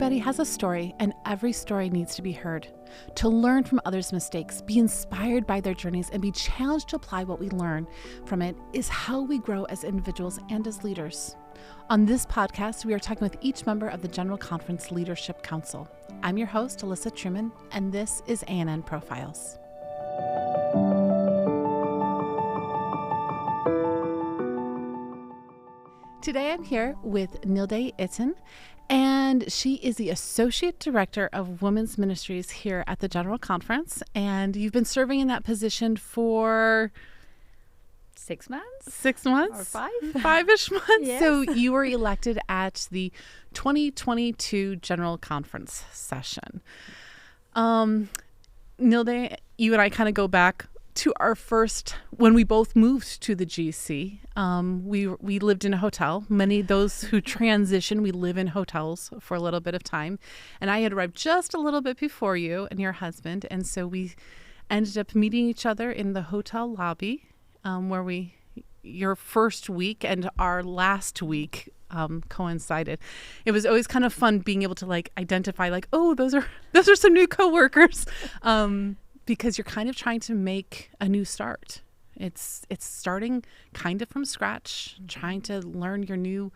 Everybody has a story, and every story needs to be heard. To learn from others' mistakes, be inspired by their journeys, and be challenged to apply what we learn from it is how we grow as individuals and as leaders. On this podcast, we are talking with each member of the General Conference Leadership Council. I'm your host, Alyssa Truman, and this is ANN Profiles. Today I'm here with Nilde Itin, and she is the Associate Director of Women's Ministries here at the General Conference, and you've been serving in that position for 6 months? 6 months? Or 5? 5-ish months. Yes. So you were elected at the 2022 General Conference session. Nilde, you and I kind of go back to our first, when we both moved to the GC. We lived in a hotel. Many of those who transition, we live in hotels for a little bit of time. And I had arrived just a little bit before you and your husband. And so we ended up meeting each other in the hotel lobby, where your first week and our last week coincided. It was always kind of fun being able to identify those are some new coworkers. Because you're kind of trying to make a new start. It's starting kind of from scratch, trying to learn your new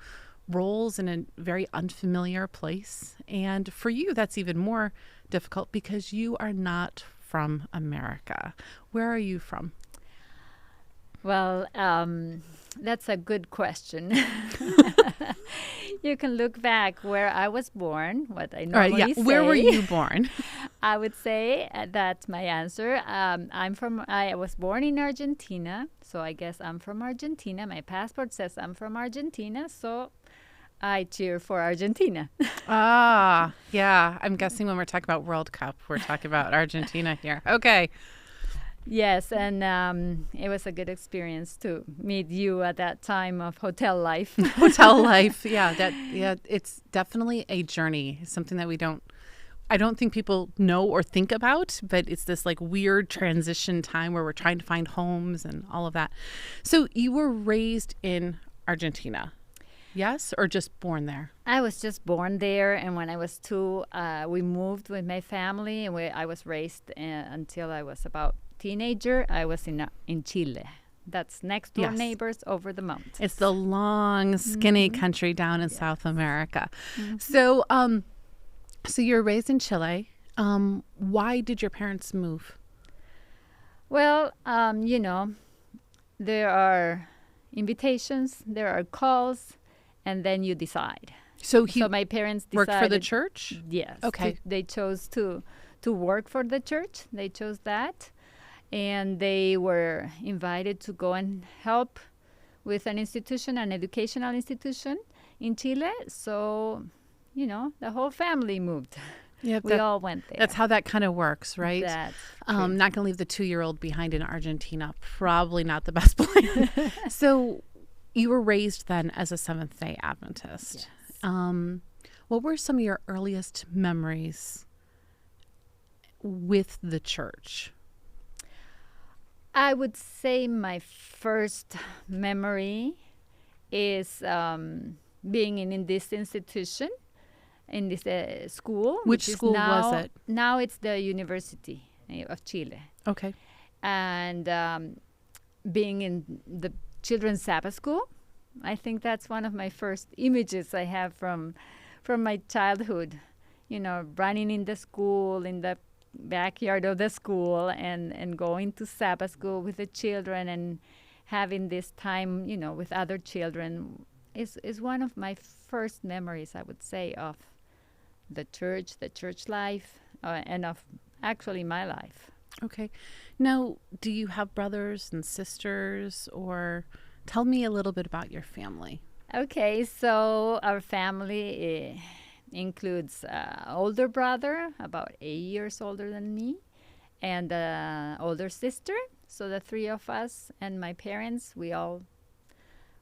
roles in a very unfamiliar place. And for you, that's even more difficult because you are not from America. Where are you from? Well, that's a good question. You can look back where I was born, what I normally say. Where were you born? I would say that's my answer. I was born in Argentina, so I guess I'm from Argentina. My passport says I'm from Argentina, so I cheer for Argentina. Yeah. I'm guessing when we're talking about World Cup, we're talking about Argentina here. Okay. Yes, and it was a good experience to meet you at that time of hotel life. Hotel life, yeah. It's definitely a journey, something that I don't think people know or think about, but it's this weird transition time where we're trying to find homes and all of that. So you were raised in Argentina, yes, or just born there? I was just born there, and when I was 2, we moved with my family, and I was raised until I was about teenager. I was in Chile. That's next door neighbors over the mountains. It's the long, skinny country down in South America. Mm-hmm. So you're raised in Chile. Why did your parents move? Well, there are invitations, there are calls, and then you decide. So my parents decided, worked for the church? Yes. Okay. They chose to work for the church. They chose that. And they were invited to go and help with an educational institution in Chile. So, the whole family moved. Yep, we all went there. That's how that kind of works, right? That's not going to leave the 2-year-old behind in Argentina. Probably not the best plan. So you were raised then as a Seventh-day Adventist. Yes. What were some of your earliest memories with the church? I would say my first memory is being in this institution, in this school. Which school was it? Now it's the University of Chile. Okay. And being in the children's Sabbath school, I think that's one of my first images I have from my childhood. Running in the school, in the backyard of the school, and going to Sabbath school with the children and having this time, with other children is one of my first memories, I would say, of the church life, and of actually my life. Okay. Now, do you have brothers and sisters, or tell me a little bit about your family? Okay, so our family includes older brother, about 8 years older than me, and older sister. So the 3 of us and my parents, we all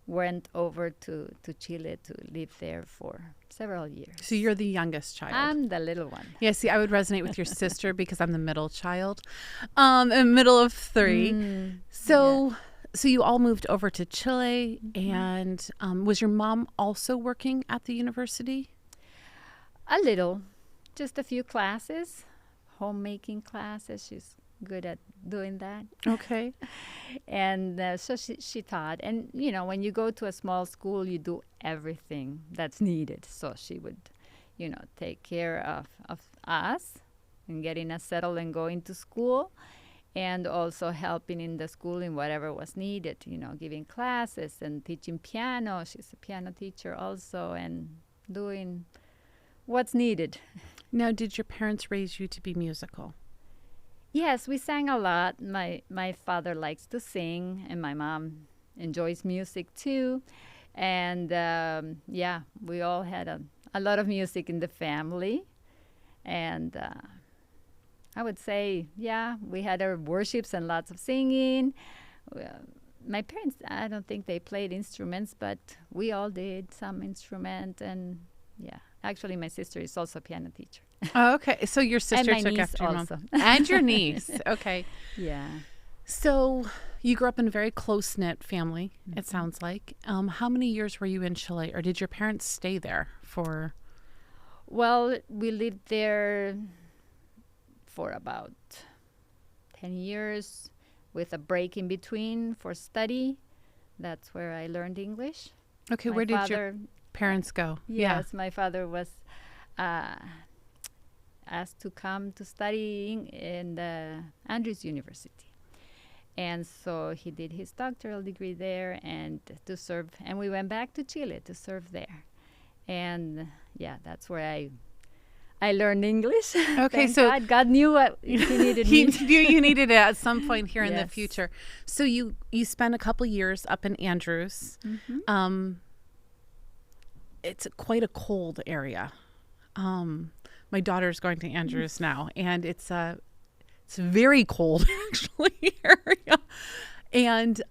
went over to Chile to live there for several years. So you're the youngest child. I'm the little one. Yeah, see, I would resonate with your sister because I'm the middle child, middle of 3. So you all moved over to Chile, and was your mom also working at the university? A little, just a few classes, homemaking classes. She's good at doing that. Okay. And so she taught. And, when you go to a small school, you do everything that's needed. So she would, take care of us and getting us settled and going to school, and also helping in the school in whatever was needed, giving classes and teaching piano. She's a piano teacher also, and doing what's needed. Now, did your parents raise you to be musical? Yes, we sang a lot. My father likes to sing, and my mom enjoys music too. And we all had a lot of music in the family. And I would say, we had our worships and lots of singing. My parents, I don't think they played instruments, but we all did some instrument. And actually, my sister is also a piano teacher. Oh, okay. So your sister and my took niece after your also. mom. And your niece. Okay. Yeah. So you grew up in a very close-knit family, it sounds like. How many years were you in Chile, or did your parents stay there for? Well, we lived there for about 10 years with a break in between for study. That's where I learned English. Okay, where did your parents go? Yes, my father was asked to come to study in the Andrews University. And so he did his doctoral degree there and to serve. And we went back to Chile to serve there. And that's where I learned English. Okay, so God knew what he needed. He knew you needed it at some point here in the Yes. future. So you spent a couple years up in Andrews. Mm-hmm. It's quite a cold area. My daughter's going to Andrews now, and it's a very cold actually area. And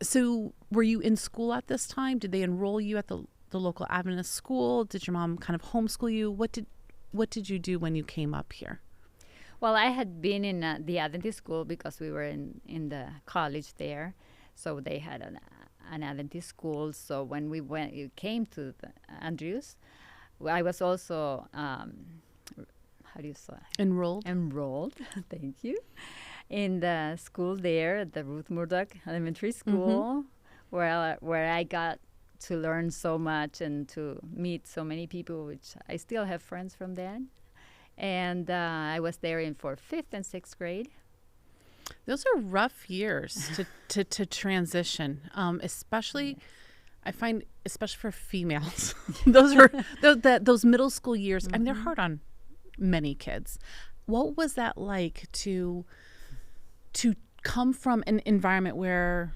so were you in school at this time? Did they enroll you at the local Adventist school? Did your mom kind of homeschool you? What did you do when you came up here? Well, I had been in the Adventist school because we were in the college there. So they had an Adventist school. So when we came to the Andrews, I was also, how do you say? Enrolled. Thank you. In the school there, the Ruth Murdoch Elementary School, where I got to learn so much and to meet so many people, which I still have friends from then. And I was there for 5th and 6th grade. Those are rough years to transition, especially, I find, especially for females. those middle school years. I mean, they're hard on many kids. What was that like to come from an environment where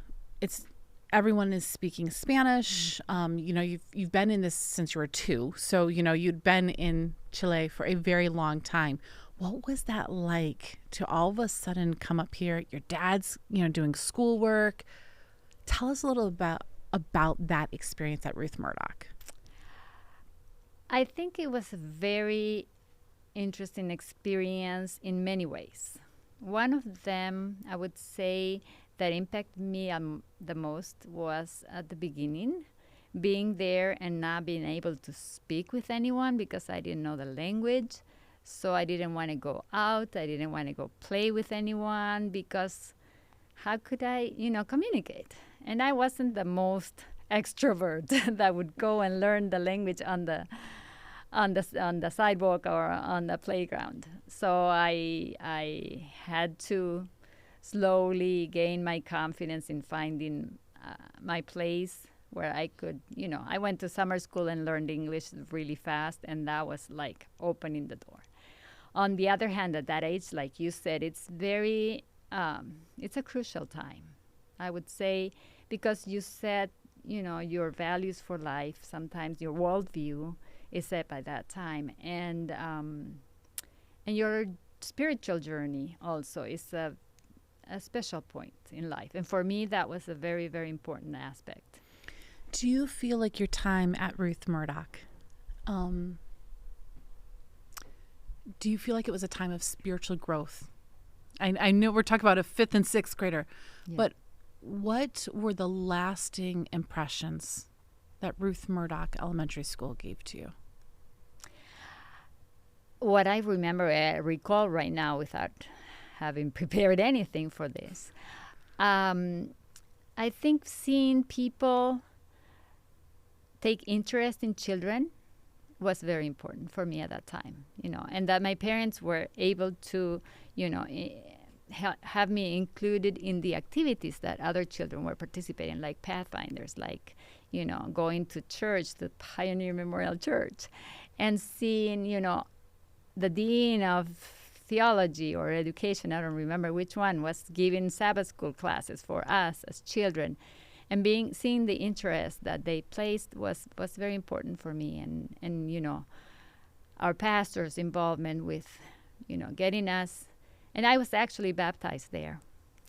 everyone is speaking Spanish? You've been in this since you were 2, so you'd been in Chile for a very long time. What was that like to all of a sudden come up here? Your dad's doing schoolwork. Tell us a little about that experience at Ruth Murdoch. I think it was a very interesting experience in many ways. One of them, I would say, that impacted me the most was at the beginning, being there and not being able to speak with anyone because I didn't know the language. So I didn't want to go out. I didn't want to go play with anyone because how could I, communicate? And I wasn't the most extrovert that would go and learn the language on the sidewalk or on the playground. So I had to slowly gain my confidence in finding my place where I could, I went to summer school and learned English really fast, and that was like opening the door. On the other hand, at that age, like you said, it's very, it's a crucial time, I would say, because you set, your values for life. Sometimes your worldview is set by that time, and your spiritual journey also is a special point in life. And for me, that was a very, very important aspect. Do you feel like your time at Ruth Murdoch, do you feel like it was a time of spiritual growth? I know we're talking about a 5th and 6th grader, but what were the lasting impressions that Ruth Murdoch Elementary School gave to you? what I recall right now without having prepared anything for this, I think seeing people take interest in children was very important for me at that time, and that my parents were able to, have me included in the activities that other children were participating, like Pathfinders, like, going to church, the Pioneer Memorial Church, and seeing, the dean of theology or education, I don't remember which one, was giving Sabbath school classes for us as children. And seeing the interest that they placed was very important for me. And our pastor's involvement with, getting us. And I was actually baptized there.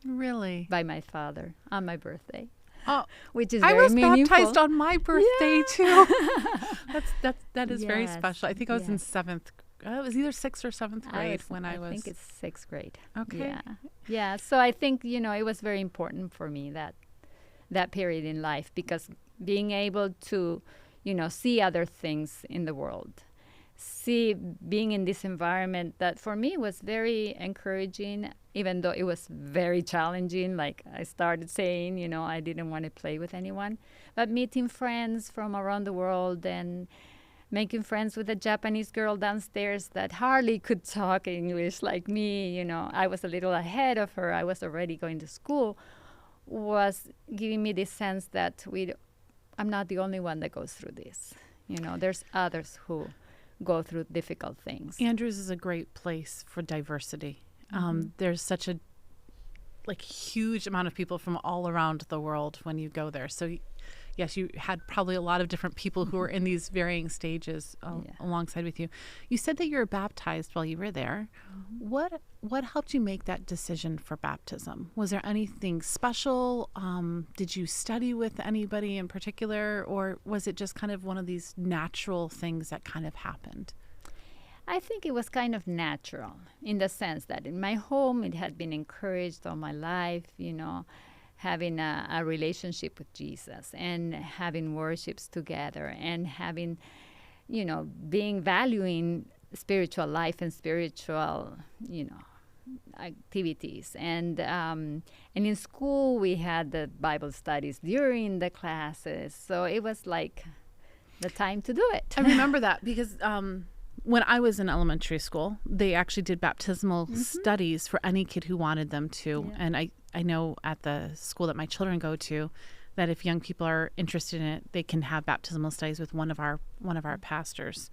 Really? By my father on my birthday. Oh, which is I very was meaningful. Baptized on my birthday too. That is very Yes, special. I think I was in yes. seventh. It was either 6th or 7th grade when I was. I think it's 6th grade. Okay. Yeah. So I think it was very important for me that period in life, because being able to, see other things in the world, being in this environment that for me was very encouraging, even though it was very challenging. Like I started saying, I didn't want to play with anyone, but meeting friends from around the world and making friends with a Japanese girl downstairs that hardly could talk English like me, I was a little ahead of her. I was already going to school, was giving me this sense that I'm not the only one that goes through this. There's others who go through difficult things. Andrews is a great place for diversity. There's such a huge amount of people from all around the world when you go there. So yes, you had probably a lot of different people who were in these varying stages alongside with you. You said that you were baptized while you were there. What helped you make that decision for baptism? Was there anything special? Did you study with anybody in particular, or was it just kind of one of these natural things that kind of happened? I think it was kind of natural, in the sense that in my home it had been encouraged all my life, having a relationship with Jesus and having worships together and having, valuing spiritual life and spiritual, activities. And in school we had the Bible studies during the classes. So it was like the time to do it. I remember that because when I was in elementary school, they actually did baptismal studies for any kid who wanted them to. Yeah. And I know at the school that my children go to that if young people are interested in it, they can have baptismal studies with one of our pastors.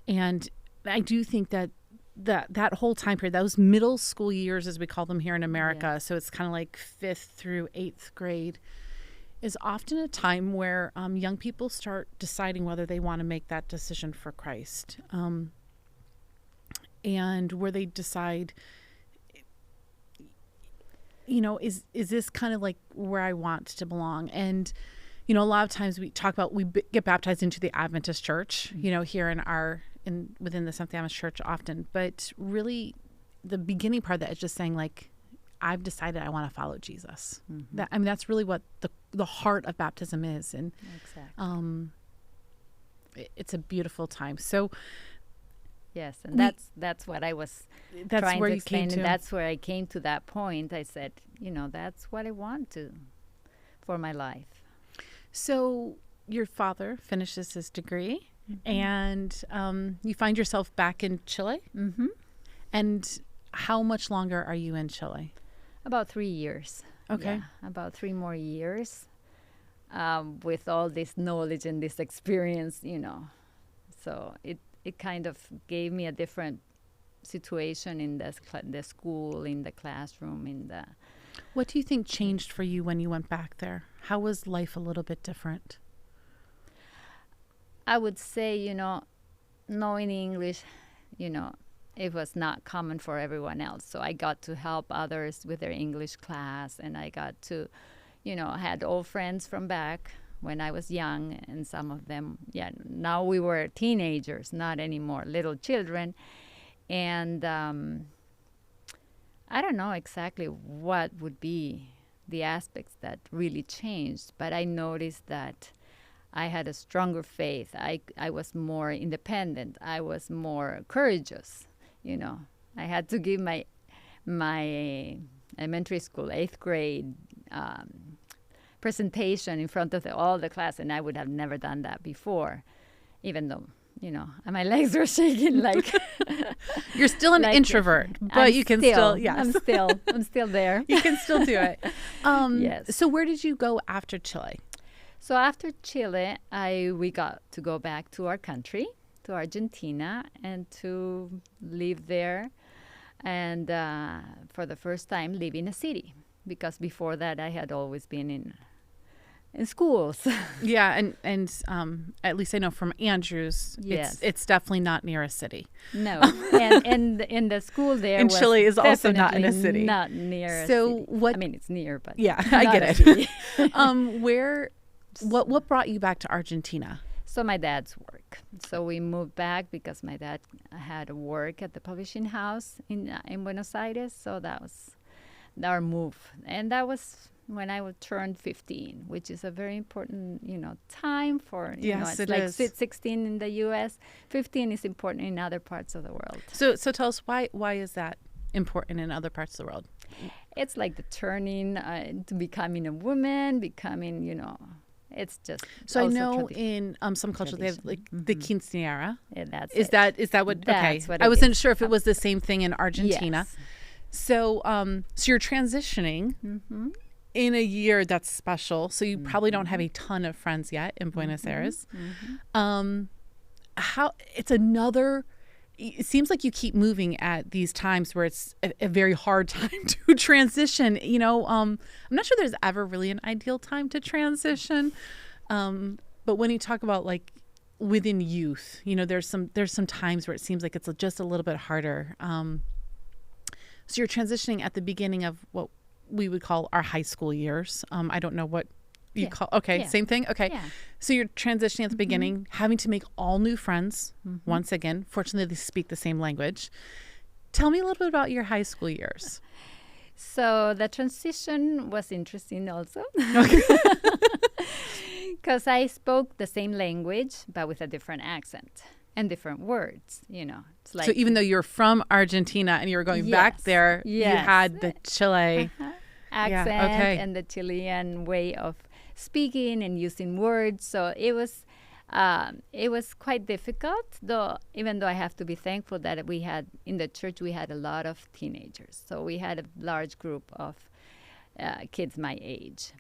And I do think that whole time period, those middle school years, as we call them here in America, so it's kind of like 5th through 8th grade, is often a time where young people start deciding whether they want to make that decision for Christ. And where they decide, is this kind of like where I want to belong? And, a lot of times we talk about, we get baptized into the Adventist Church, here within the Seventh-day Adventist Church often. But really the beginning part of that is just saying, like, I've decided I want to follow Jesus. That's really what the heart of baptism is. And exactly. It's a beautiful time. So yes, and that's what I was trying to explain. And that's where I came to that point. I said, that's what I want for my life. So your father finishes his degree, and you find yourself back in Chile. And how much longer are you in Chile? About 3 years. Okay. Yeah, about 3 more years with all this knowledge and this experience, So it kind of gave me a different situation in the school, in the classroom, What do you think changed for you when you went back there? How was life a little bit different? I would say, knowing English, it was not common for everyone else. So I got to help others with their English class, and I got to, I had old friends from back when I was young, and some of them, now we were teenagers, not anymore little children. And I don't know exactly what would be the aspects that really changed, but I noticed that I had a stronger faith. I was more independent. I was more courageous. You know, I had to give my elementary school 8th grade presentation in front of all the class, and I would have never done that before, even though, you know, my legs were shaking like. You're still an like introvert, but you can still, yes. I'm still there. You can still do it. Yes. So where did you go after Chile? So after Chile, we got to go back to our country, to Argentina, and to live there, and for the first time live in a city, because before that I had always been in schools. Yeah, and at least I know from Andrews, Yes. it's definitely not near a city. No, and in the school there, And was Chile is also not in a definitely city. Not near. So a city. what? I mean, it's near, but Yeah, not I get a it. city. What brought you back to Argentina? So my dad's work. So we moved back because my dad had work at the publishing house in Buenos Aires. So that was our move, and that was when I would turn 15, which is a very important, time for, Yes, it's it like is. 16 in the U.S. 15 is important in other parts of the world. So tell us why is that important in other parts of the world? It's like the turning to becoming a woman, it's just. So I also know in some cultures they have like the quinceañera. Yeah, that's Is it. that what? That's okay, what I it wasn't is. sure if it was the same thing in Argentina. Yes. So you're transitioning in a year that's special. So you probably don't have a ton of friends yet in Buenos Aires. It seems like you keep moving at these times where it's a very hard time to transition. I'm not sure there's ever really an ideal time to transition. But when you talk about like within youth, there's some times where it seems like it's just a little bit harder. So you're transitioning at the beginning of what we would call our high school years. I don't know what you call. Okay, Yeah. same thing. Okay, Yeah. so you're transitioning at the beginning, having to make all new friends. Once again, fortunately, they speak the same language. Tell me a little bit about your high school years. So the transition was interesting also. Okay. Because I spoke the same language, but with a different accent and different words, It's like So even though you're from Argentina and you were going back Yes. there, you Yes. had the Chile. accent okay. and the Chilean way of speaking and using words. So it was quite difficult, though. Even though I have to be thankful that in the church we had a lot of teenagers, so we had a large group of kids my age.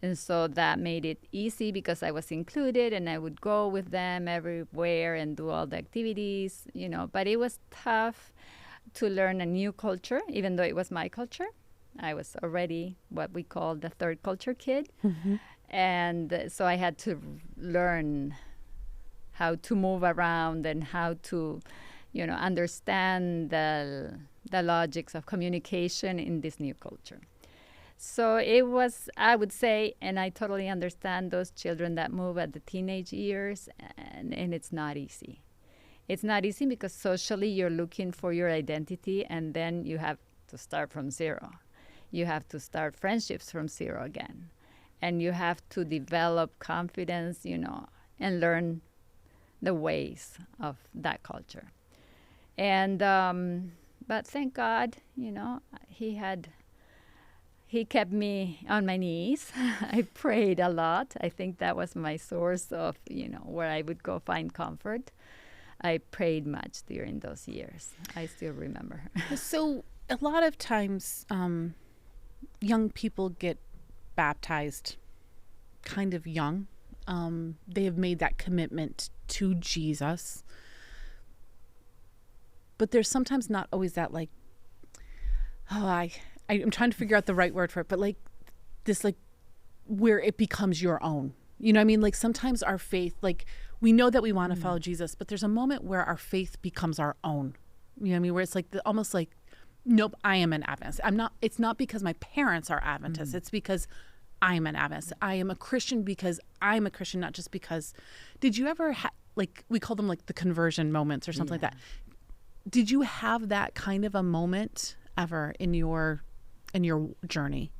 And so that made it easy because I was included and I would go with them everywhere and do all the activities, But it was tough to learn a new culture, even though it was my culture. I was already what we call the third culture kid. And so I had to learn how to move around and how to, understand the logics of communication in this new culture. So it was, I would say, and I totally understand those children that move at the teenage years, and it's not easy. It's not easy because socially you're looking for your identity, and then you have to start from zero. You have to start friendships from zero again. And you have to develop confidence, and learn the ways of that culture. And, but thank God, He kept me on my knees. I prayed a lot. I think that was my source of, where I would go find comfort. I prayed much during those years. I still remember. So a lot of times young people get baptized kind of young. They have made that commitment to Jesus. But there's sometimes not always that like, I'm trying to figure out the right word for it, but like this, like where it becomes your own. I mean? Like sometimes our faith, like we know that we want to follow Jesus, but there's a moment where our faith becomes our own. You know what I mean? Where it's like almost like, nope, I am an Adventist. It's not because my parents are Adventists. It's because I'm an Adventist. I am a Christian because I'm a Christian, not just because. Did you ever like we call them like the conversion moments or something like that? Did you have that kind of a moment ever in your journey?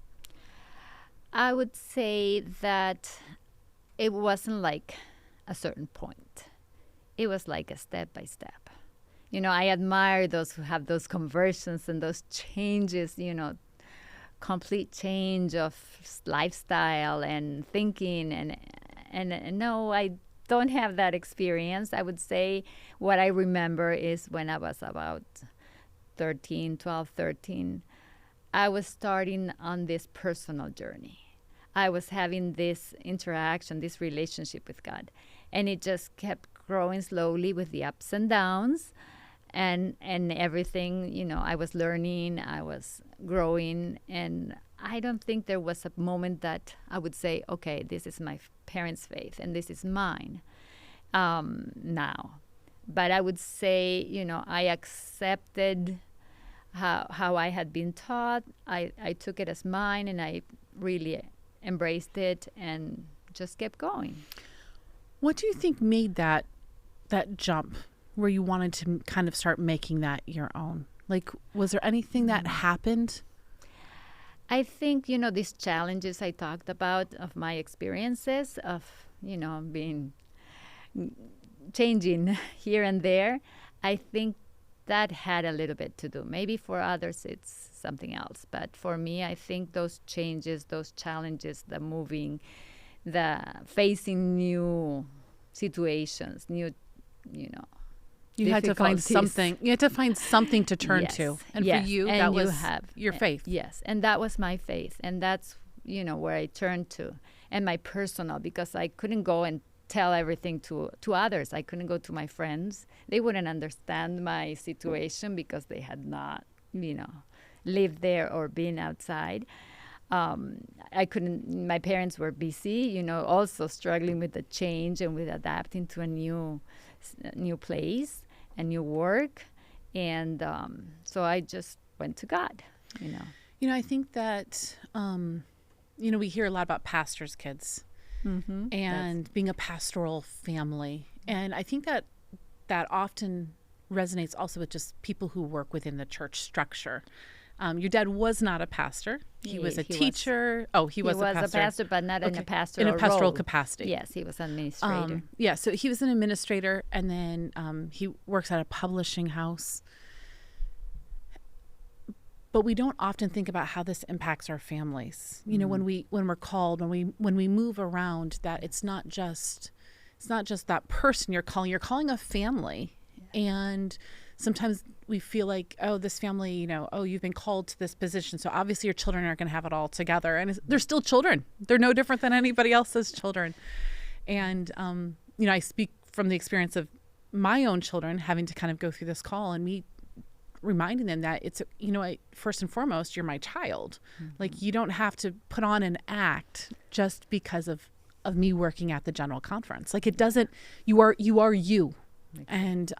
I would say that it wasn't like a certain point. It was like a step by step. I admire those who have those conversions and those changes, complete change of lifestyle and thinking. And no, I don't have that experience. I would say what I remember is when I was about 12, 13, I was starting on this personal journey. I was having this interaction, this relationship with God. And it just kept growing slowly with the ups and downs and everything. I was learning, I was growing, and I don't think there was a moment that I would say, okay, this is my parents' faith and this is mine now. But I would say, I accepted how I had been taught. I took it as mine, and I really embraced it and just kept going. What do you think made that jump where you wanted to kind of start making that your own? Like, was there anything that happened? I think, these challenges I talked about of my experiences of, being changing here and there, I think that had a little bit to do. Maybe for others it's something else. But for me, I think those changes, those challenges, the moving, the facing new situations, new, you had to find something. You had to find something to turn to. And for you, that was your faith. Yes. And that was my faith. And that's, where I turned to. And my personal, because I couldn't go and tell everything to others. I couldn't go to my friends. They wouldn't understand my situation because they had not, lived there or been outside. I couldn't, my parents were busy, also struggling with the change and with adapting to a new place and new work. And so I just went to God, I think that, we hear a lot about pastors' kids and being a pastoral family. And I think that often resonates also with just people who work within the church structure. Your dad was not a pastor. He was a teacher. He was a pastor, but not in a pastoral role. Capacity. Yes, he was an administrator. So he was an administrator, and then he works at a publishing house. But we don't often think about how this impacts our families. When we're called, when we move around, that it's not just that person you're calling. You're calling a family, and sometimes we feel like, this family, you've been called to this position, so obviously your children aren't going to have it all together. And they're still children. They're no different than anybody else's children. And, I speak from the experience of my own children having to kind of go through this call, and me reminding them that it's, first and foremost, you're my child. Like, you don't have to put on an act just because of me working at the general conference. Like, it doesn't, you are you. And,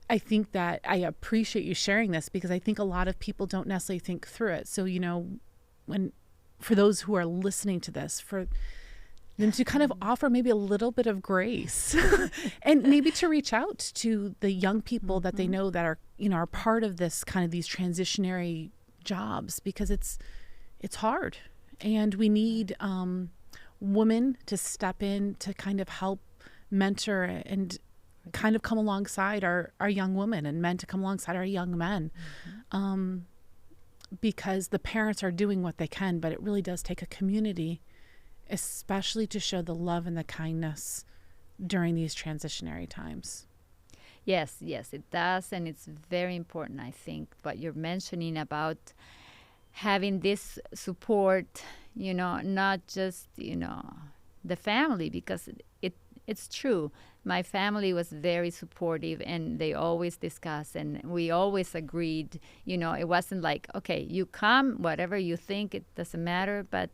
I think that I appreciate you sharing this, because I think a lot of people don't necessarily think through it. So, for those who are listening to this, for them to kind of offer maybe a little bit of grace and maybe to reach out to the young people that they know that are, are part of this kind of these transitionary jobs, because it's hard, and we need women to step in to kind of help mentor and kind of come alongside our young women, and men to come alongside our young men, because the parents are doing what they can, but it really does take a community, especially to show the love and the kindness during these transitionary times. Yes, it does. And it's very important, I think, what you're mentioning about having this support, not just, the family, because it's true. My family was very supportive, and they always discussed, and we always agreed. It wasn't like, okay, you come, whatever you think, it doesn't matter. But,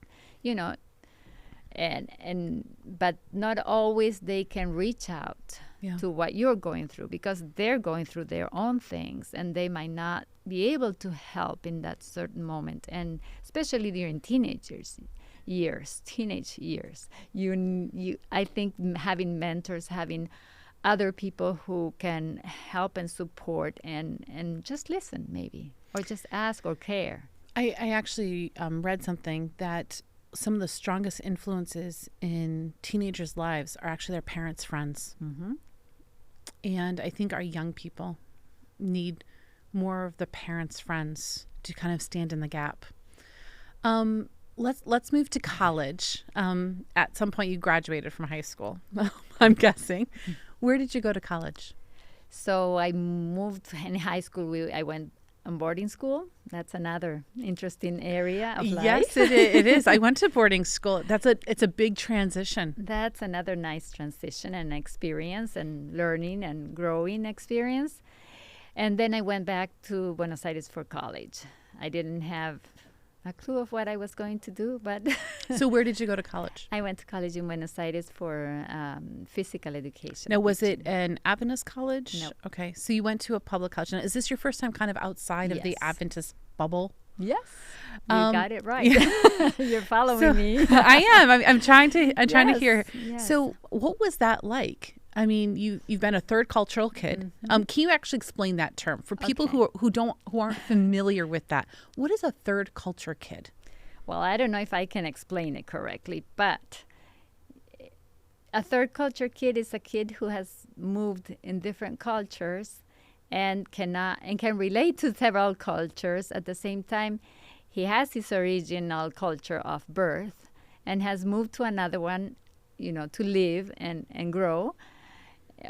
but not always they can reach out to what you're going through, because they're going through their own things, and they might not be able to help in that certain moment, and especially during teenage years. I think having mentors, having other people who can help and support and just listen, maybe, or just ask or care. I actually read something that some of the strongest influences in teenagers' lives are actually their parents' friends. Mm-hmm. And I think our young people need more of the parents' friends to kind of stand in the gap. Let's move to college. At some point you graduated from high school, I'm guessing. Where did you go to college? So I moved in high school. I went on boarding school. That's another interesting area of life. Yes, it is. I went to boarding school. It's a big transition. That's another nice transition and experience and learning and growing experience. And then I went back to Buenos Aires for college. I didn't have a clue of what I was going to do, but So where did you go to college? I went to college in Buenos Aires for physical education. Now, was it an Adventist college? No. Okay, so you went to a public college. Now, is this your first time kind of outside of the Yes. Adventist bubble? Yes, you got it right. You're following So, me. I am. I'm trying to. I'm trying to hear. Yes. So, what was that like? I mean, you've been a third cultural kid. Mm-hmm. Can you actually explain that term for people Okay. who aren't familiar with that? What is a third culture kid? Well, I don't know if I can explain it correctly, but a third culture kid is a kid who has moved in different cultures and can relate to several cultures at the same time. He has his original culture of birth and has moved to another one, to live and grow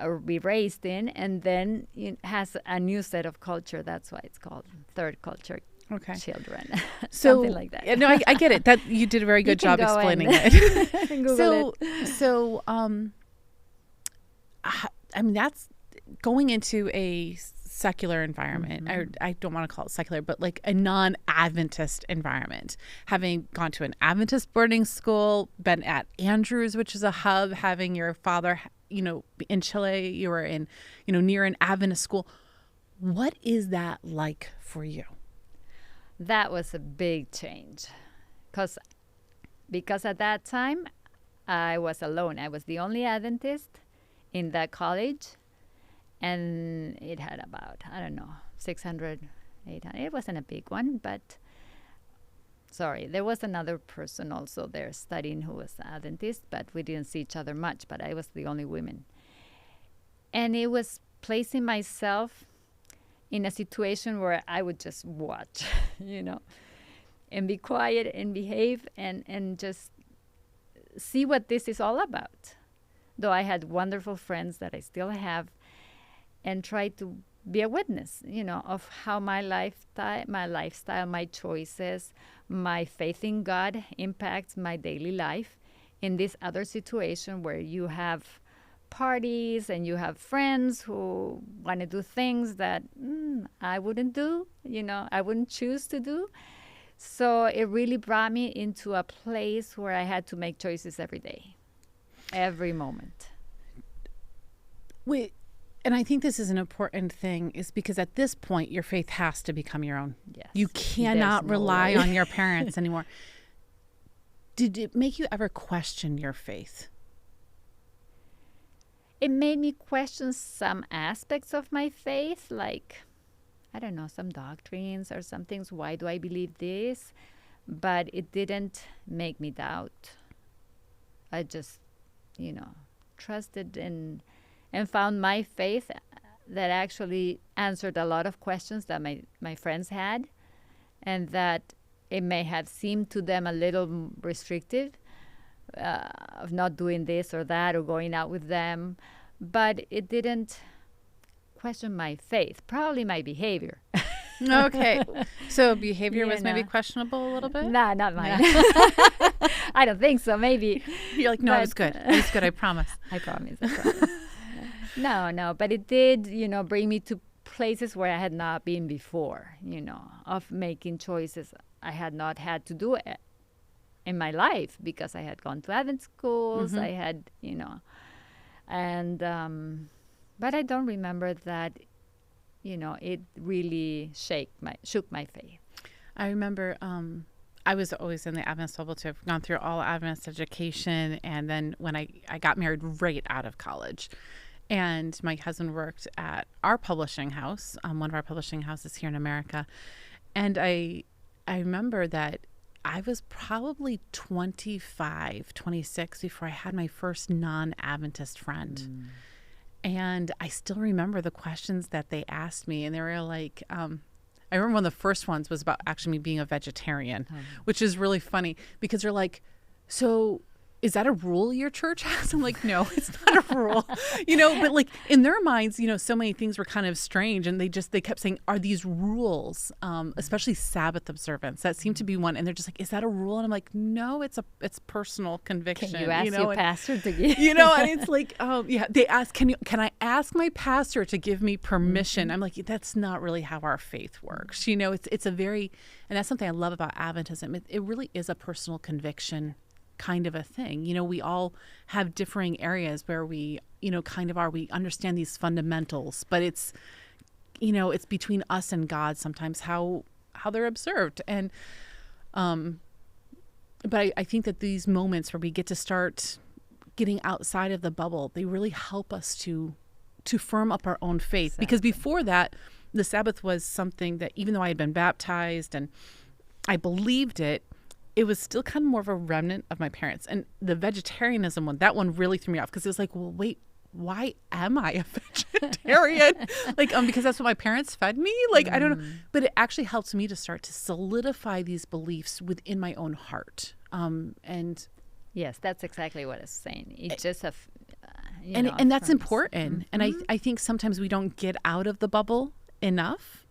or be raised in, and then has a new set of culture. That's why it's called third culture Okay. children. So, Something like that. Yeah, no, I get it. That you did a very good can job go explaining and it. Google it. So, I mean, that's going into a secular environment. I don't want to call it secular, but like a non-Adventist environment. Having gone to an Adventist boarding school, been at Andrews, which is a hub, having your father, in Chile, you were in, near an Adventist school. What is that like for you? That was a big change because at that time I was alone. I was the only Adventist in that college, and it had about, 600, 800. It wasn't a big one, but there was another person also there studying who was Adventist, but we didn't see each other much, but I was the only woman. And it was placing myself in a situation where I would just watch, and be quiet and behave and just see what this is all about. Though I had wonderful friends that I still have, and try to be a witness, of how my lifestyle, my choices, my faith in God impacts my daily life in this other situation where you have parties and you have friends who want to do things that I wouldn't do, I wouldn't choose to do. So it really brought me into a place where I had to make choices every day, every moment. Wait, and I think this is an important thing, is because at this point your faith has to become your own. Yes. You cannot rely on your parents anymore. Did it make you ever question your faith? It made me question some aspects of my faith, like, some doctrines or some things. Why do I believe this? But it didn't make me doubt. I just, trusted and found my faith that actually answered a lot of questions that my friends had, and that it may have seemed to them a little restrictive, of not doing this or that or going out with them, but it didn't question my faith, probably my behavior. Okay. So behavior was maybe questionable a little bit? Nah, not mine. I don't think so. Maybe. You're like, no, it was good. It was good, I promise. I promise. No, but it did, bring me to places where I had not been before, of making choices I had not had to do it in my life because I had gone to Advent schools. I had, and but I don't remember that, it really shook my faith. I remember I was always in the Adventist bubble too. I've gone through all Adventist education, and then when I got married right out of college, and my husband worked at our publishing house, one of our publishing houses here in America, and I remember that I was probably 25, 26 before I had my first non-Adventist friend. And I still remember the questions that they asked me. And they were like, I remember one of the first ones was about actually me being a vegetarian, which is really funny because they're like, so is that a rule your church has? I'm like, no, it's not a rule, but like in their minds, so many things were kind of strange. And they kept saying, are these rules, especially Sabbath observance? That seemed to be one. And they're just like, is that a rule? And I'm like, no, it's personal conviction. Can you ask your pastor to give? And it's like, they ask, can I ask my pastor to give me permission? I'm like, that's not really how our faith works. It's a very, and that's something I love about Adventism. It really is a personal conviction kind of a thing. We all have differing areas where we, we understand these fundamentals, but it's, it's between us and God sometimes how they're observed. And, but I think that these moments where we get to start getting outside of the bubble, they really help us to firm up our own faith. Exactly. Because before that, the Sabbath was something that even though I had been baptized and I believed it, it was still kind of more of a remnant of my parents. And the vegetarianism one, that one really threw me off because it was like, well, wait, why am I a vegetarian? Because that's what my parents fed me. I don't know. But it actually helps me to start to solidify these beliefs within my own heart. And yes, that's exactly what I was saying. It's just and that's important. And I think sometimes we don't get out of the bubble enough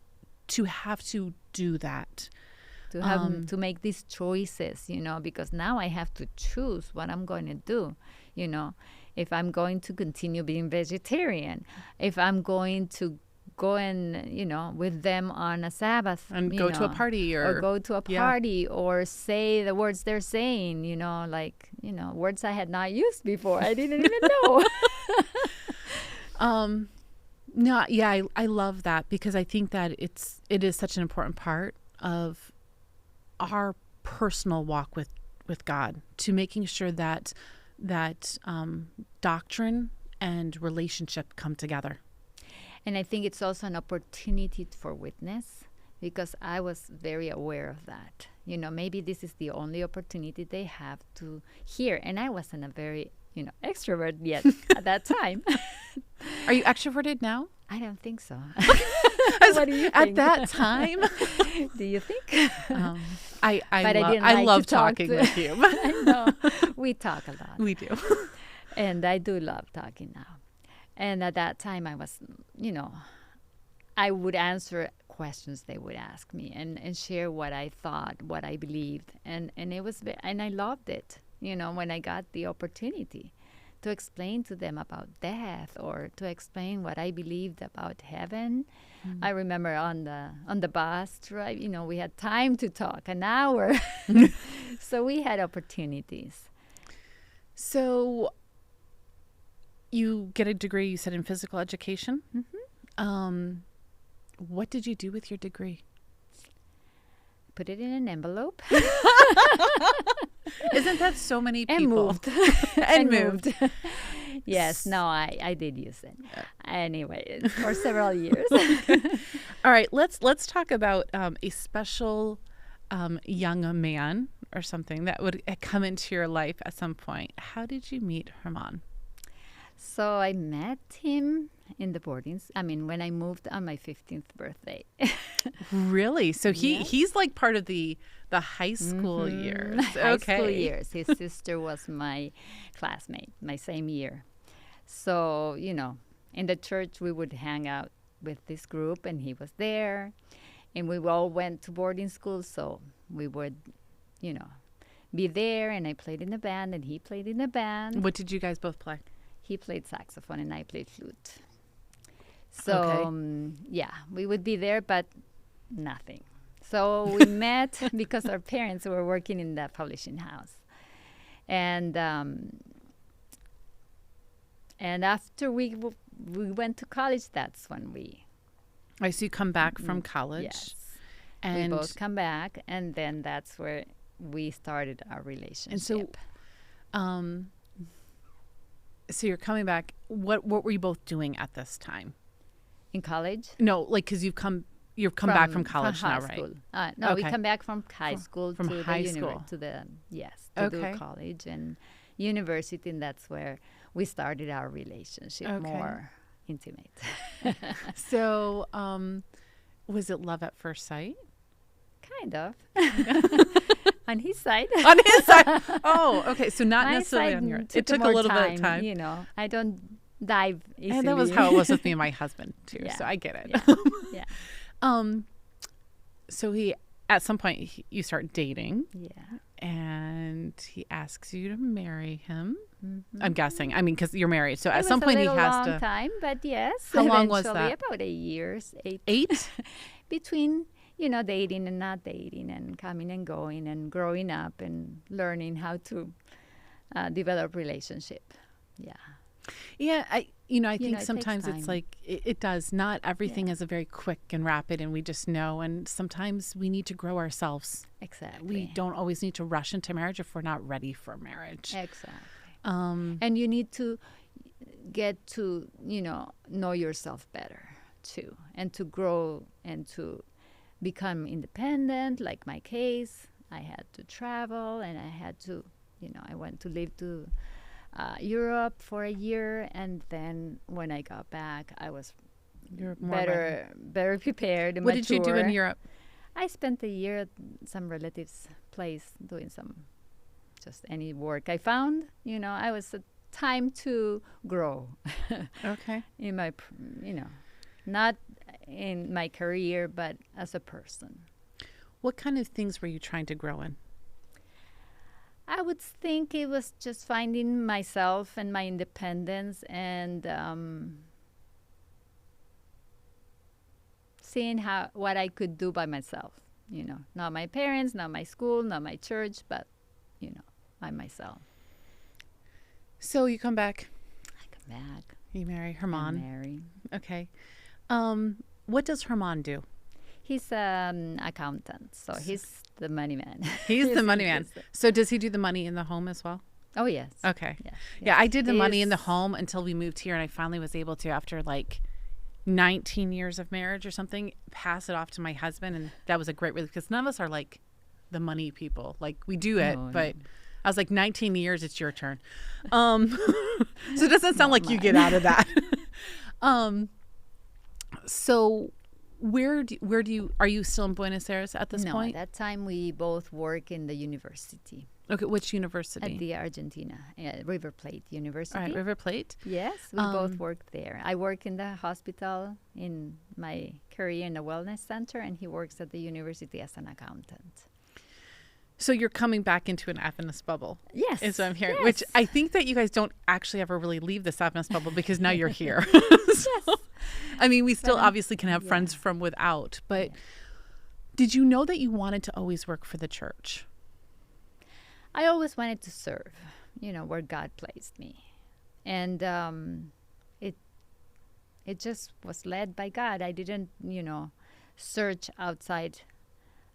to have to do that. To have to make these choices, because now I have to choose what I'm going to do, if I'm going to continue being vegetarian, if I'm going to go and, with them on a Sabbath. And go to a party or go to a party or say the words they're saying, words I had not used before. I didn't even know. No, yeah, I love that because I think that it is such an important part of our personal walk with God, to making sure that doctrine and relationship come together. And I think it's also an opportunity for witness because I was very aware of that. Maybe this is the only opportunity they have to hear. And I wasn't a very, extrovert yet at that time. Are you extroverted now? I don't think so. What do you think? At that time? Do you think? I love talking with you. I know. We talk a lot. We do. And I do love talking now. And at that time I was, I would answer questions they would ask me and share what I thought, what I believed. And it was, and I loved it, when I got the opportunity to explain to them about death or to explain what I believed about heaven. I remember on the bus drive, we had time to talk, an hour. So we had opportunities. So you get a degree, you said, in physical education. What did you do with your degree? Put it in an envelope. Isn't that so many people? And moved. and moved. Yes, no, I did use it. Anyway, for several years. All right, let's talk about a special young man or something that would come into your life at some point. How did you meet Herman? So I met him in the boardings. when I moved on my 15th birthday. Really? So he's like part of the high school years. High school years. His sister was my classmate, my same year. So, in the church we would hang out with this group and he was there. And we all went to boarding school, so we would, be there, and I played in the band and he played in the band. What did you guys both play? He played saxophone and I played flute. So, we would be there, but nothing. So we met because our parents were working in that publishing house. And after we went to college, that's when we... So you come back from college. Yes. And we both come back, and then that's where we started our relationship. And so you're coming back. What were you both doing at this time? In college? No, because you've come You've come back from college now, right? School. No, we Okay. come back from high school From to high the school. to the to Okay. do college and university, and that's where we started our relationship Okay. more intimate. So, was it love at first sight? Kind of. On his side. On his side. Oh, okay. So not My necessarily side on yours. took It took a more little bit of time. You know, I don't dive easily. And that was how it was with me and my husband too. Yeah. So I get it. Yeah. Yeah. So at some point you start dating, Yeah. and he asks you to marry him. Mm-hmm. I'm guessing. I mean, because you're married. So at It some was point a he little has long to. time, but yes. How long was eventually, that? About 8 years. 8? Between, you know, dating and not dating, and coming and going, and growing up, and learning how to develop relationship. Yeah. Yeah, I think it takes sometimes it's time. like it does. Not everything is a very quick and rapid, and we just know. And sometimes we need to grow ourselves. Exactly. We don't always need to rush into marriage if we're not ready for marriage. Exactly. Um, And you need to get to, you know yourself better too, and to grow and to become independent. Like my case, I had to travel, and I had to, I went to live to Europe for a year, and then when I got back, I was You're more ready. better prepared and What did you do in mature. Europe? I spent a year at some relatives' place doing just any work I found. I was time to grow Okay. in my, not in my career, but as a person. What kind of things were you trying to grow in? I would think it was just finding myself and my independence, and seeing what I could do by myself. Not my parents, not my school, not my church, but by myself. So you come back. I come back. You marry I'm Herman. married. Okay. What does Herman do? He's an accountant, so he's the money man. He's the money man. interested. So does he do the money in the home as well? Oh, yes. Okay. Yeah, Yeah, I did the money in the He's- home until we moved here, and I finally was able to, after like 19 years of marriage or something, pass it off to my husband, and that was a great relief because none of us are like the money people. Like we do it, No, but I was like, 19 years, it's your turn. So it doesn't sound like you get out of that. So where do you are you still in Buenos Aires at this No, point? at that time we both work in the university Okay, which university? at the Argentina, River Plate University. All right, River Plate. Yes, we both worked there. I work in the hospital in my career in the wellness center, and he works at the university as an accountant. So you're coming back into an Adventist bubble. Yes. Is what I'm hearing. Yes. Which I think that you guys don't actually ever really leave this Adventist bubble because now you're here. So, I mean, we still obviously can have friends from without, but did you know that you wanted to always work for the church? I always wanted to serve, where God placed me. And it just was led by God. I didn't, search outside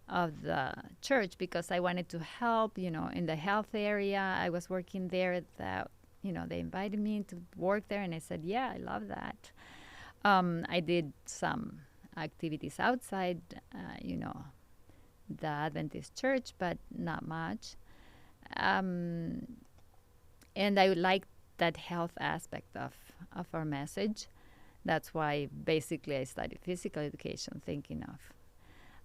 of the church because I wanted to help, in the health area. I was working there they invited me to work there, and I said, yeah, I love that. I did some activities outside, the Adventist Church, but not much. And I liked that health aspect of our message. That's why basically I studied physical education, thinking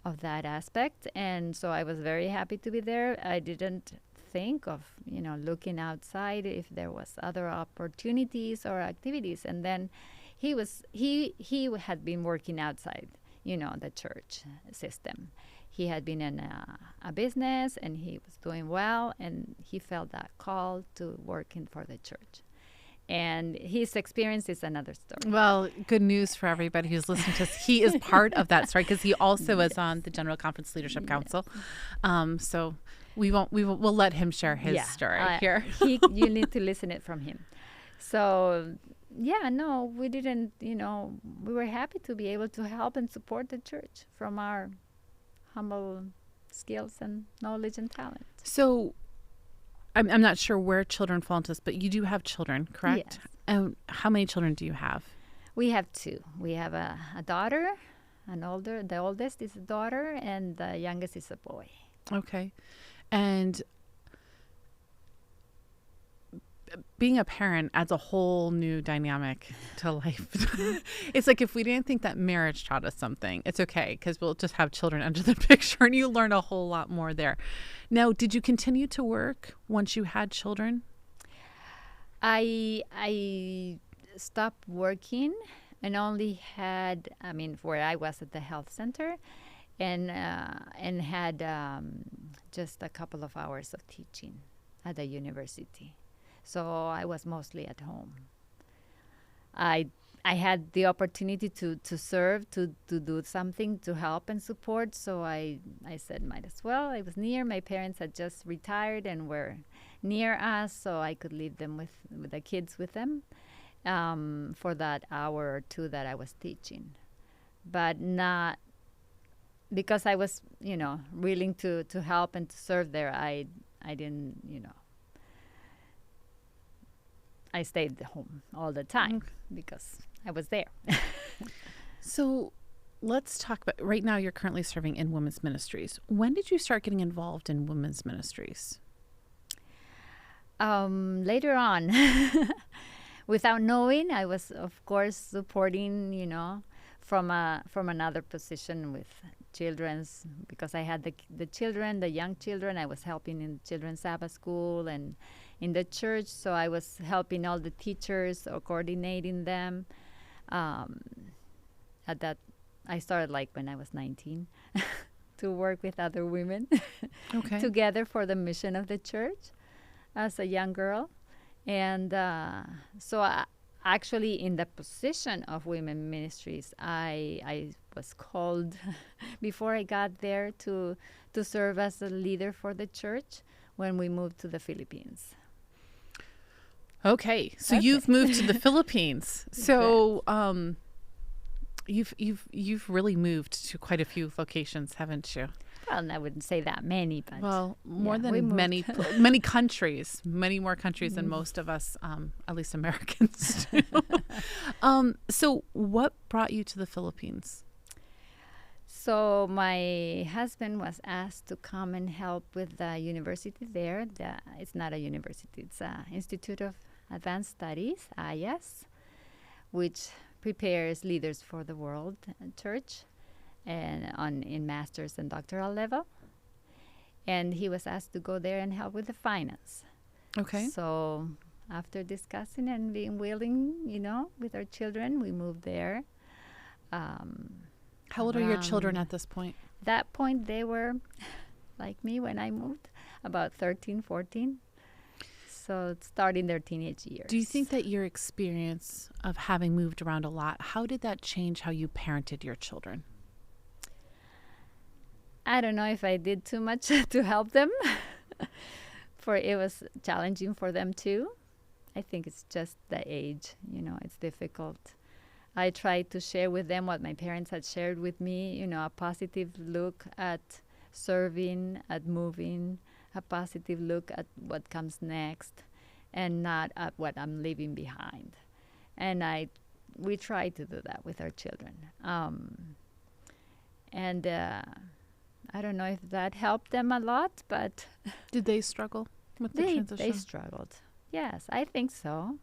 of that aspect. And so I was very happy to be there. I didn't think of, looking outside if there was other opportunities or activities. And then he had been working outside, the church system. He had been in a business, and he was doing well, and he felt that call to working for the church. And his experience is another story. Well, good news for everybody who's listening to us. He is part of that story because he also is on the General Conference Leadership Council. So we'll let him share his story here. You need to listen it from him. So, we didn't, we were happy to be able to help and support the church from our humble skills and knowledge and talent. So I'm not sure where children fall into this, but you do have children, correct? Yes. How many children do you have? We have 2. We have a daughter, The oldest is a daughter, and the youngest is a boy. Okay. And being a parent adds a whole new dynamic to life. It's like if we didn't think that marriage taught us something, it's okay because we'll just have children enter the picture and you learn a whole lot more there. Now, did you continue to work once you had children? I stopped working and only had, where I was at the health center, and had just a couple of hours of teaching at the university. So I was mostly at home. I had the opportunity to serve, to do something, to help and support. So I said, might as well. I was near. My parents had just retired and were near us, so I could leave them with the kids with them for that hour or two that I was teaching. But not because I was, willing to help and to serve there. I didn't, I stayed home all the time because I was there. So let's talk about, right now you're currently serving in women's ministries. When did you start getting involved in women's ministries? Later on, without knowing, I was, of course, supporting, from another position with children's, because I had the children, the young children. I was helping in children's Sabbath school and in the church, so I was helping all the teachers or coordinating them. At that, I started when I was 19 to work with other women together for the mission of the church as a young girl. And so actually in the position of women ministries, I was called before I got there to serve as a leader for the church when we moved to the Philippines. Okay, so you've moved to the Philippines. So you've really moved to quite a few locations, haven't you? Well, I wouldn't say that many, but more than many countries, many more countries than most of us, at least Americans, do. So what brought you to the Philippines? So my husband was asked to come and help with the university there. It's not a university; it's an Institute of Advanced Studies, IS, which prepares leaders for the world church, and in master's and doctoral level. And he was asked to go there and help with the finance. Okay. So after discussing and being willing, with our children, we moved there. How old are your children at this point? That point, they were like me when I moved, about 13, 14. So starting their teenage years. Do you think that your experience of having moved around a lot, how did that change how you parented your children? I don't know if I did too much to help them, for it was challenging for them too. I think it's just the age, it's difficult. I tried to share with them what my parents had shared with me, a positive look at serving, at moving, a positive look at what comes next, and not at what I'm leaving behind. And we try to do that with our children. And I don't know if that helped them a lot, but did they struggle with the transition? They struggled. Yes, I think so.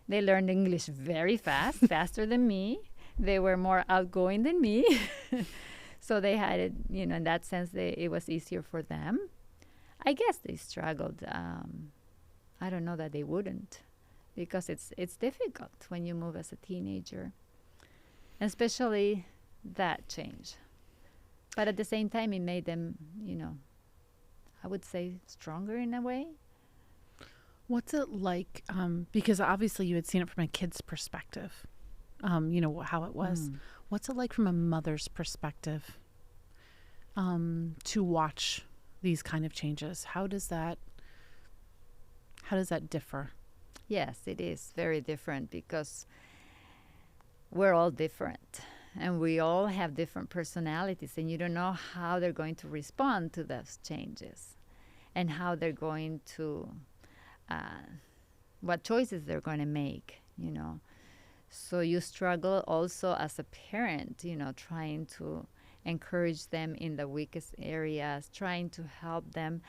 They learned English very fast, faster than me. They were more outgoing than me. So they had it, in that sense, it was easier for them. I guess they struggled. I don't know that they wouldn't, because it's difficult when you move as a teenager, especially that change. But at the same time, it made them, I would say stronger in a way. What's it like? Because obviously you had seen it from a kid's perspective, how it was. What's it like from a mother's perspective to watch these kind of changes? How does that differ? Yes, it is very different because we're all different and we all have different personalities, and you don't know how they're going to respond to those changes and how they're going to what choices they're going to make, So you struggle also as a parent, trying to encourage them in the weakest areas, trying to help them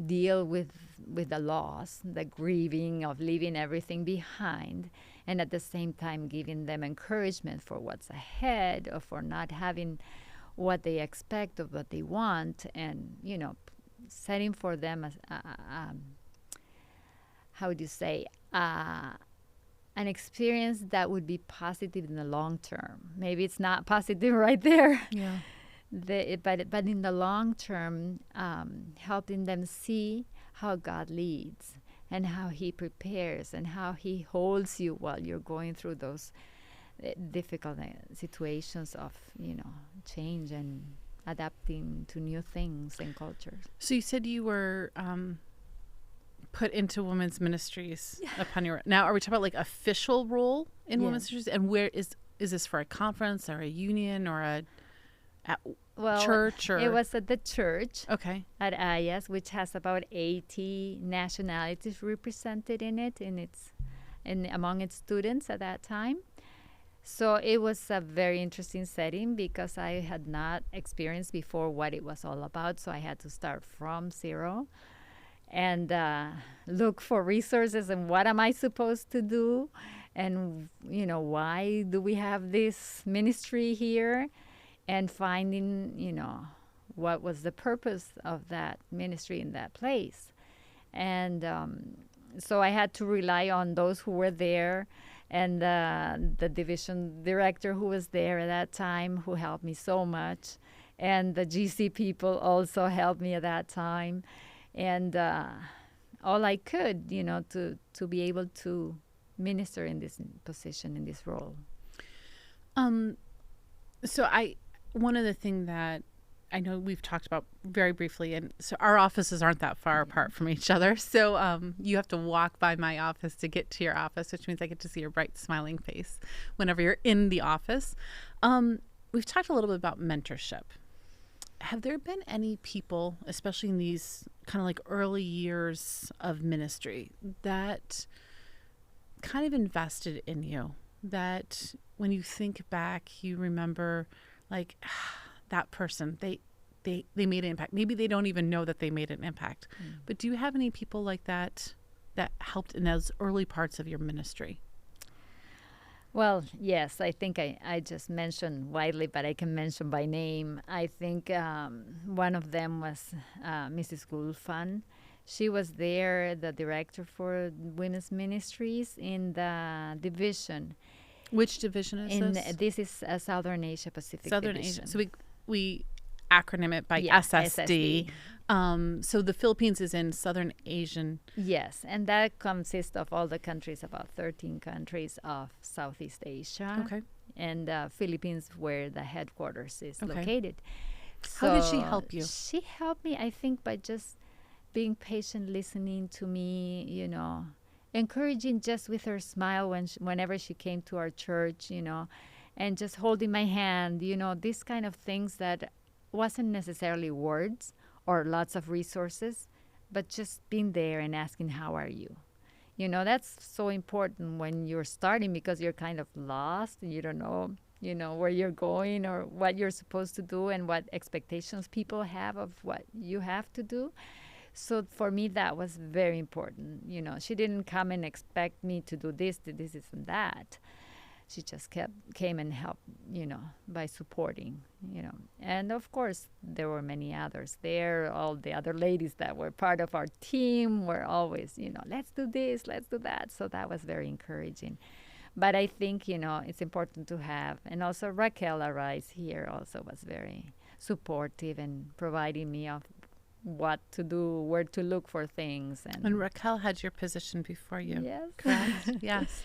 deal with the loss, the grieving of leaving everything behind, and at the same time giving them encouragement for what's ahead or for not having what they expect or what they want, and setting for them how would you say an experience that would be positive in the long term. Maybe it's not positive right there. Yeah. But in the long term, helping them see how God leads and how He prepares and how He holds you while you're going through those difficult situations of change and adapting to new things and cultures. So you said you were put into women's ministries upon your. Now, are we talking about like official role in women's ministries? And where is this for a conference or a union or a church? Or? It was at the church. Okay. At IS, which has about 80 nationalities represented in it, among its students at that time. So it was a very interesting setting because I had not experienced before what it was all about. So I had to start from zero and look for resources and what am I supposed to do, and why do we have this ministry here, and finding what was the purpose of that ministry in that place. And so I had to rely on those who were there, and the division director who was there at that time, who helped me so much, and the GC people also helped me at that time, and all I could, to be able to minister in this position, in this role. So one of the things that I know we've talked about very briefly, and so our offices aren't that far apart from each other. So you have to walk by my office to get to your office, which means I get to see your bright, smiling face whenever you're in the office. We've talked a little bit about mentorship. Have there been any people, especially in these kind of like early years of ministry, that kind of invested in you, that when you think back, you remember like that person, they made an impact. Maybe they don't even know that they made an impact. But do you have any people like that helped in those early parts of your ministry? Well, yes, I think I just mentioned widely, but I can mention by name. I think one of them was Mrs. Gulfan. She was there, the director for Women's Ministries in the division. Which division is this? This is Southern Asia Pacific Southern Division. Asia. So we acronym it by SSD. So the Philippines is in Southern Asian. Yes, and that consists of all the countries, about 13 countries of Southeast Asia. Okay. And Philippines, where the headquarters is located. So how did she help you? She helped me, I think, by just being patient, listening to me, encouraging just with her smile whenever she came to our church, and just holding my hand, these kind of things that wasn't necessarily words or lots of resources, but just being there and asking, how are you? That's so important when you're starting, because you're kind of lost and you don't know, where you're going or what you're supposed to do and what expectations people have of what you have to do. So for me, that was very important. She didn't come and expect me to do this, and that. She just came and helped, by supporting, And of course, there were many others there. All the other ladies that were part of our team were always, let's do this, let's do that. So that was very encouraging. But I think, it's important to have. And also Raquel Arise here also was very supportive and providing me of what to do, where to look for things. And Raquel had your position before you. Yes. Correct. Yes.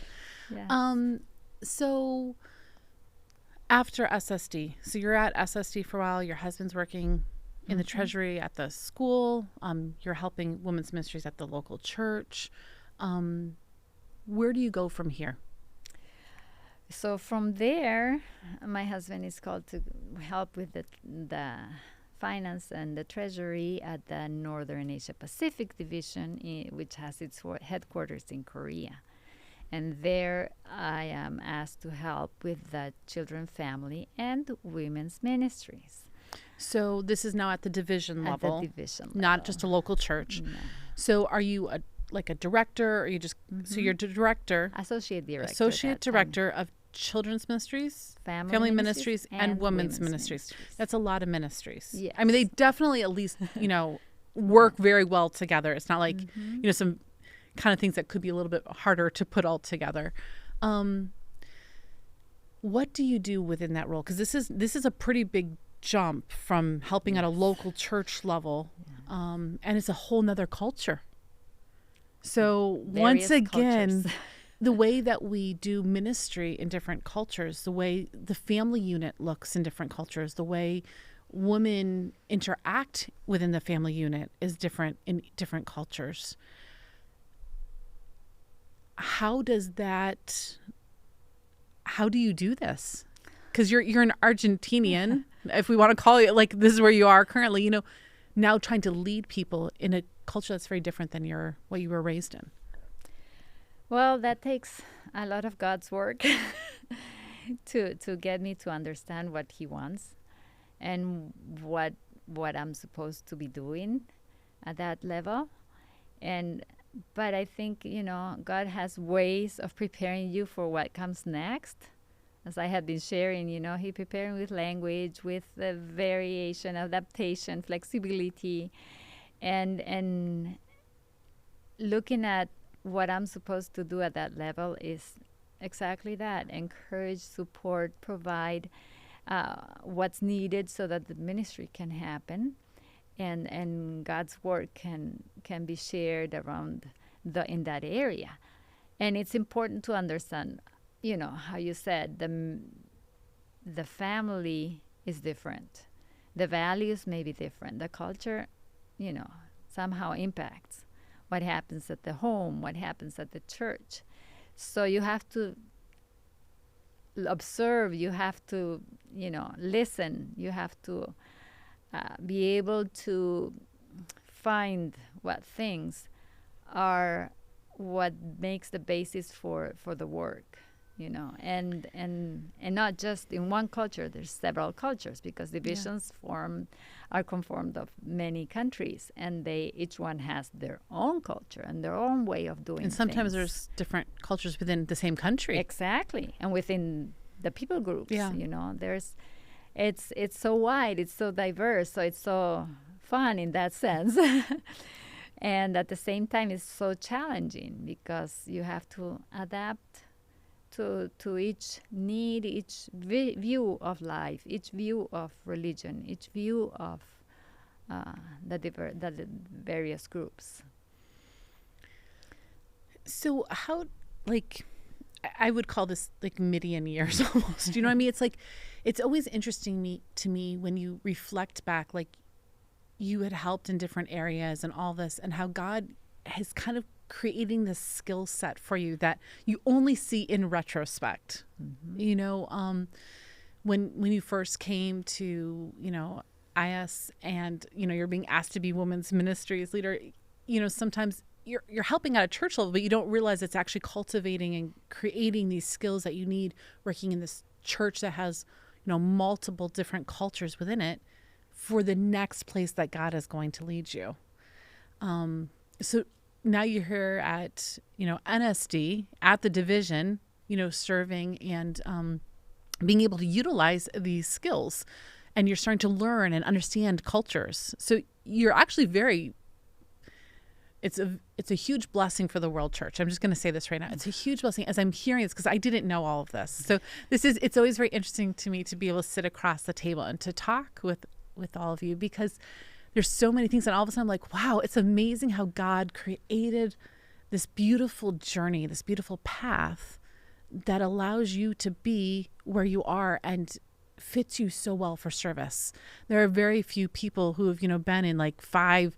Yes. So after SSD, so you're at SSD for a while, your husband's working in the treasury at the school, you're helping women's ministries at the local church. Where do you go from here? So from there, my husband is called to help with the finance and the treasury at the Northern Asia Pacific Division, which has its headquarters in Korea. And there I am asked to help with the children, family, and women's ministries. So this is now at the division level. At the division level. Not just a local church. No. So are you like a director, or are you just, so you're director? Associate director. Associate director of children's ministries, family ministries, and women's ministries. That's a lot of ministries. Yes. I mean, they definitely at least, work very well together. It's not like, some kind of things that could be a little bit harder to put all together. What do you do within that role? Because this is a pretty big jump from helping at a local church level, and it's a whole nother culture. So once again, the way that we do ministry in different cultures, the way the family unit looks in different cultures, the way women interact within the family unit is different in different cultures. How do you do this? Because you're an Argentinian, if we want to call it, like this is where you are currently, now trying to lead people in a culture that's very different than what you were raised in. Well, that takes a lot of God's work to get me to understand what He wants and what I'm supposed to be doing at that level. But I think, God has ways of preparing you for what comes next. As I have been sharing, He preparing with language, with the variation, adaptation, flexibility, and looking at what I'm supposed to do at that level is exactly that: encourage, support, provide what's needed so that the ministry can happen, and God's work can be shared around in that area. And it's important to understand, how you said, the family is different, the values may be different, the culture, somehow impacts what happens at the home, what happens at the church. So you have to observe, you have to, listen, you have to be able to find what things are what makes the basis for the work, and not just in one culture. There's several cultures because divisions are conformed of many countries, and each one has their own culture and their own way of doing things. And sometimes there's different cultures within the same country. Exactly. And within the people groups, Yeah. it's so wide, it's so diverse, so it's so fun in that sense. And at the same time, it's so challenging because you have to adapt to each need, each view of life, each view of religion, each view of the various groups. So how, I would call this like Midian years almost. You know what I mean? It's like, it's always interesting to me when you reflect back, like you had helped in different areas and all this, and how God has kind of creating this skill set for you that you only see in retrospect. Mm-hmm. When you first came to, IS, and, you're being asked to be women's ministries leader, sometimes you're helping at a church level, but you don't realize it's actually cultivating and creating these skills that you need working in this church that has, multiple different cultures within it for the next place that God is going to lead you. So now you're here at, NSD, at the division, serving and being able to utilize these skills, and you're starting to learn and understand cultures. So you're actually it's a huge blessing for the World Church. I'm just going to say this right now. It's a huge blessing as I'm hearing this, because I didn't know all of this. So it's always very interesting to me to be able to sit across the table and to talk with all of you, because there's so many things, and all of a sudden I'm like, wow, it's amazing how God created this beautiful journey, this beautiful path that allows you to be where you are and fits you so well for service. There are very few people who have, been in like 5,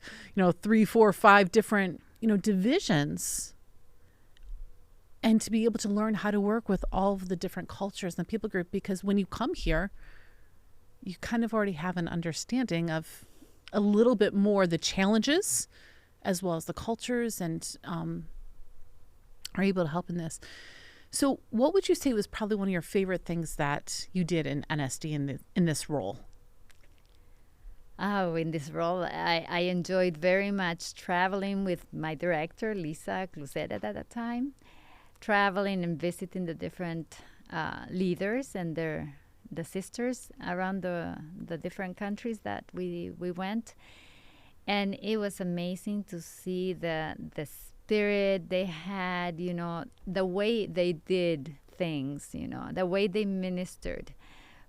3, 4, 5 different, divisions, and to be able to learn how to work with all of the different cultures and the people group, because when you come here, you kind of already have an understanding of a little bit more the challenges as well as the cultures and are able to help in this. So what would you say was probably one of your favorite things that you did in NSD in this role? Oh, in this role, I enjoyed very much traveling with my director, Lisa Cluzet, at that time, traveling and visiting the different leaders and the sisters around the different countries that we went. And it was amazing to see the spirit they had, the way they did things, the way they ministered.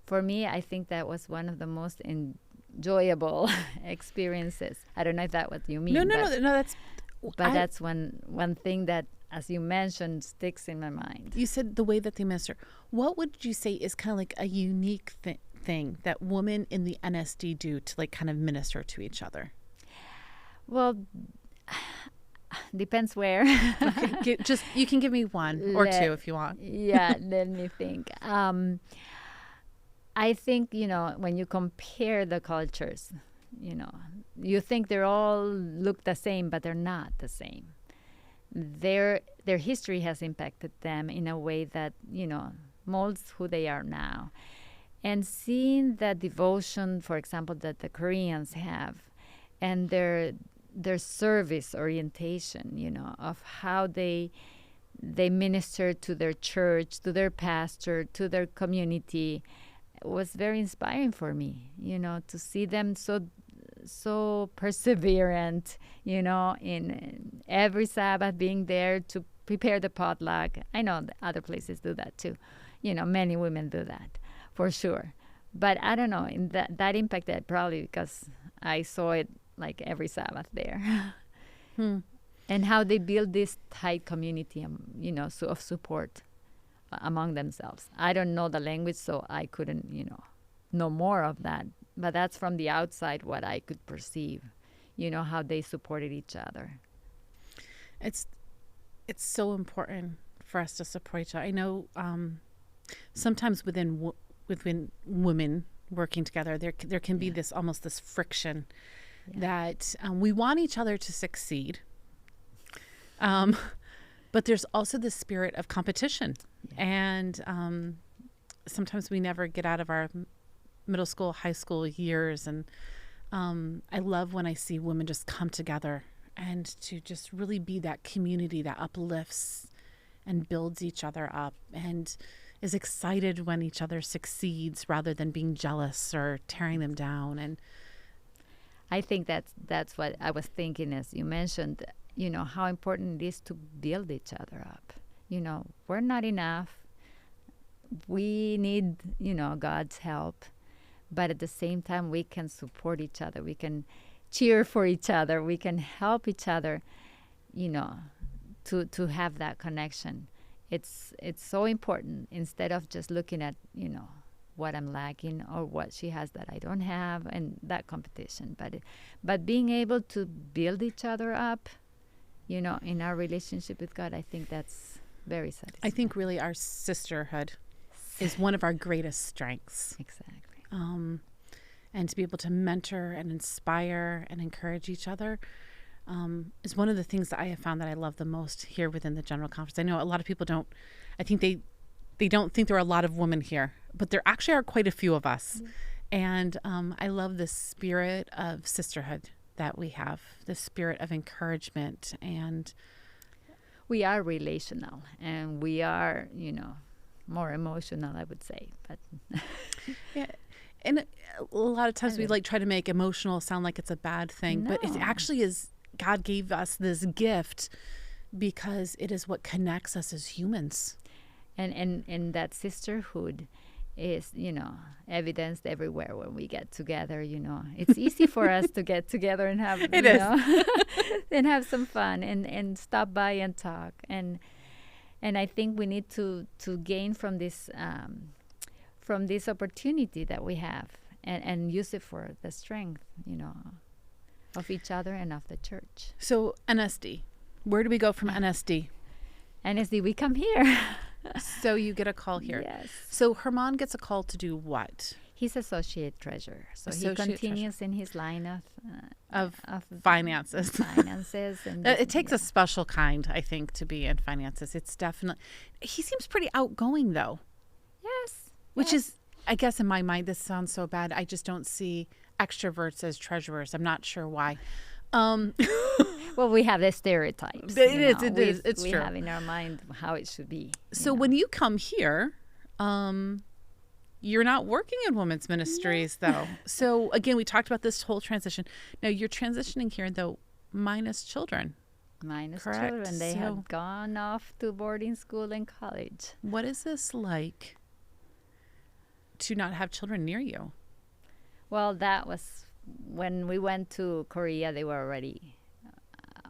For me, I think that was one of the most enjoyable experiences. I don't know if that's what you mean. No, that's... But that's one thing that, as you mentioned, sticks in my mind. You said the way that they minister. What would you say is kind of like a unique thing that women in the NSD do to like kind of minister to each other? Well, depends where. Okay, you can give me one or two if you want. Yeah, let me think. I think, when you compare the cultures, you think they all look the same, but they're not the same. Their history has impacted them in a way that, molds who they are now. And seeing the devotion, for example, that the Koreans have, and their service orientation, of how they minister to their church, to their pastor, to their community, was very inspiring for me, to see them so perseverant, in every Sabbath being there to prepare the potluck. I know other places do that too. Many women do that for sure. But I don't know, in that impacted probably because I saw it like every Sabbath there. And how they build this tight community, of support among themselves. I don't know the language, so I couldn't, know more of that. But that's from the outside what I could perceive, how they supported each other. It's so important for us to support each other. I know sometimes within women working together, there can be this friction that we want each other to succeed. But there's also the spirit of competition. And sometimes we never get out of our middle school, high school years. And I love when I see women just come together and to just really be that community that uplifts and builds each other up and is excited when each other succeeds rather than being jealous or tearing them down. And I think that's what I was thinking as you mentioned, how important it is to build each other up. We're not enough. We need, God's help. But at the same time, we can support each other. We can cheer for each other. We can help each other, to have that connection. It's so important instead of just looking at, what I'm lacking or what she has that I don't have and that competition. But being able to build each other up, in our relationship with God, I think that's very satisfying. I think really our sisterhood is one of our greatest strengths. Exactly. And to be able to mentor and inspire and encourage each other is one of the things that I have found that I love the most here within the General Conference. I know a lot of people don't, I think they don't think there are a lot of women here, but there actually are quite a few of us. And I love the spirit of sisterhood that we have, the spirit of encouragement. And we are relational and we are, more emotional, I would say. But yeah. And a lot of times we try to make emotional sound like it's a bad thing, but it actually is. God gave us this gift because it is what connects us as humans. And that sisterhood is, evidenced everywhere when we get together, It's easy for us to get together and have, and have some fun and stop by and talk. And I think we need to gain from this opportunity that we have and use it for the strength, of each other and of the church. So NSD, where do we go from NSD? NSD, we come here. So you get a call here. Yes. So Herman gets a call to do what? He's associate treasurer, so Associate he continues in his line of of finances. finances. And It takes a special kind, I think, to be in finances. It's definitely. He seems pretty outgoing, though. Yes, Which yes. is, I guess, in my mind, this sounds so bad. I just don't see extroverts as treasurers. I'm not sure why. Well, we have the stereotypes. It is. It's we true. have in our mind how it should be. So when you come here, you're not working in women's ministries, though. So again, we talked about this whole transition. Now you're transitioning here, though, minus children. Minus Correct. children, they So- have gone off to boarding school and college. What is this like to not have children near you? Well, that was when we went to Korea. They were already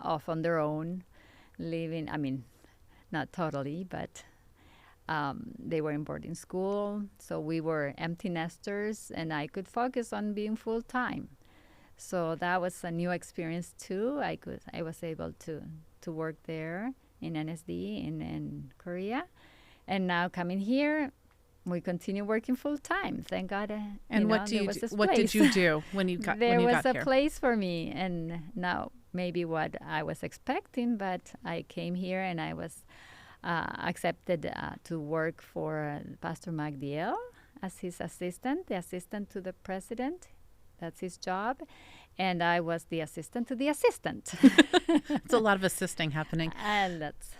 off on their own, living. I mean, not totally, but they were in boarding school. So we were empty nesters, and I could focus on being full time. So that was a new experience too. I was able to work there in NSD in Korea, and now coming here, we continue working full time. Thank God. And what did you do when you got There when you was got a here? place for me, and now maybe what I was expecting, but I came here and I was accepted to work for Pastor Magdiel as his assistant, the assistant to the president. That's his job. And I was the assistant to the assistant. It's a lot of assisting happening. And that's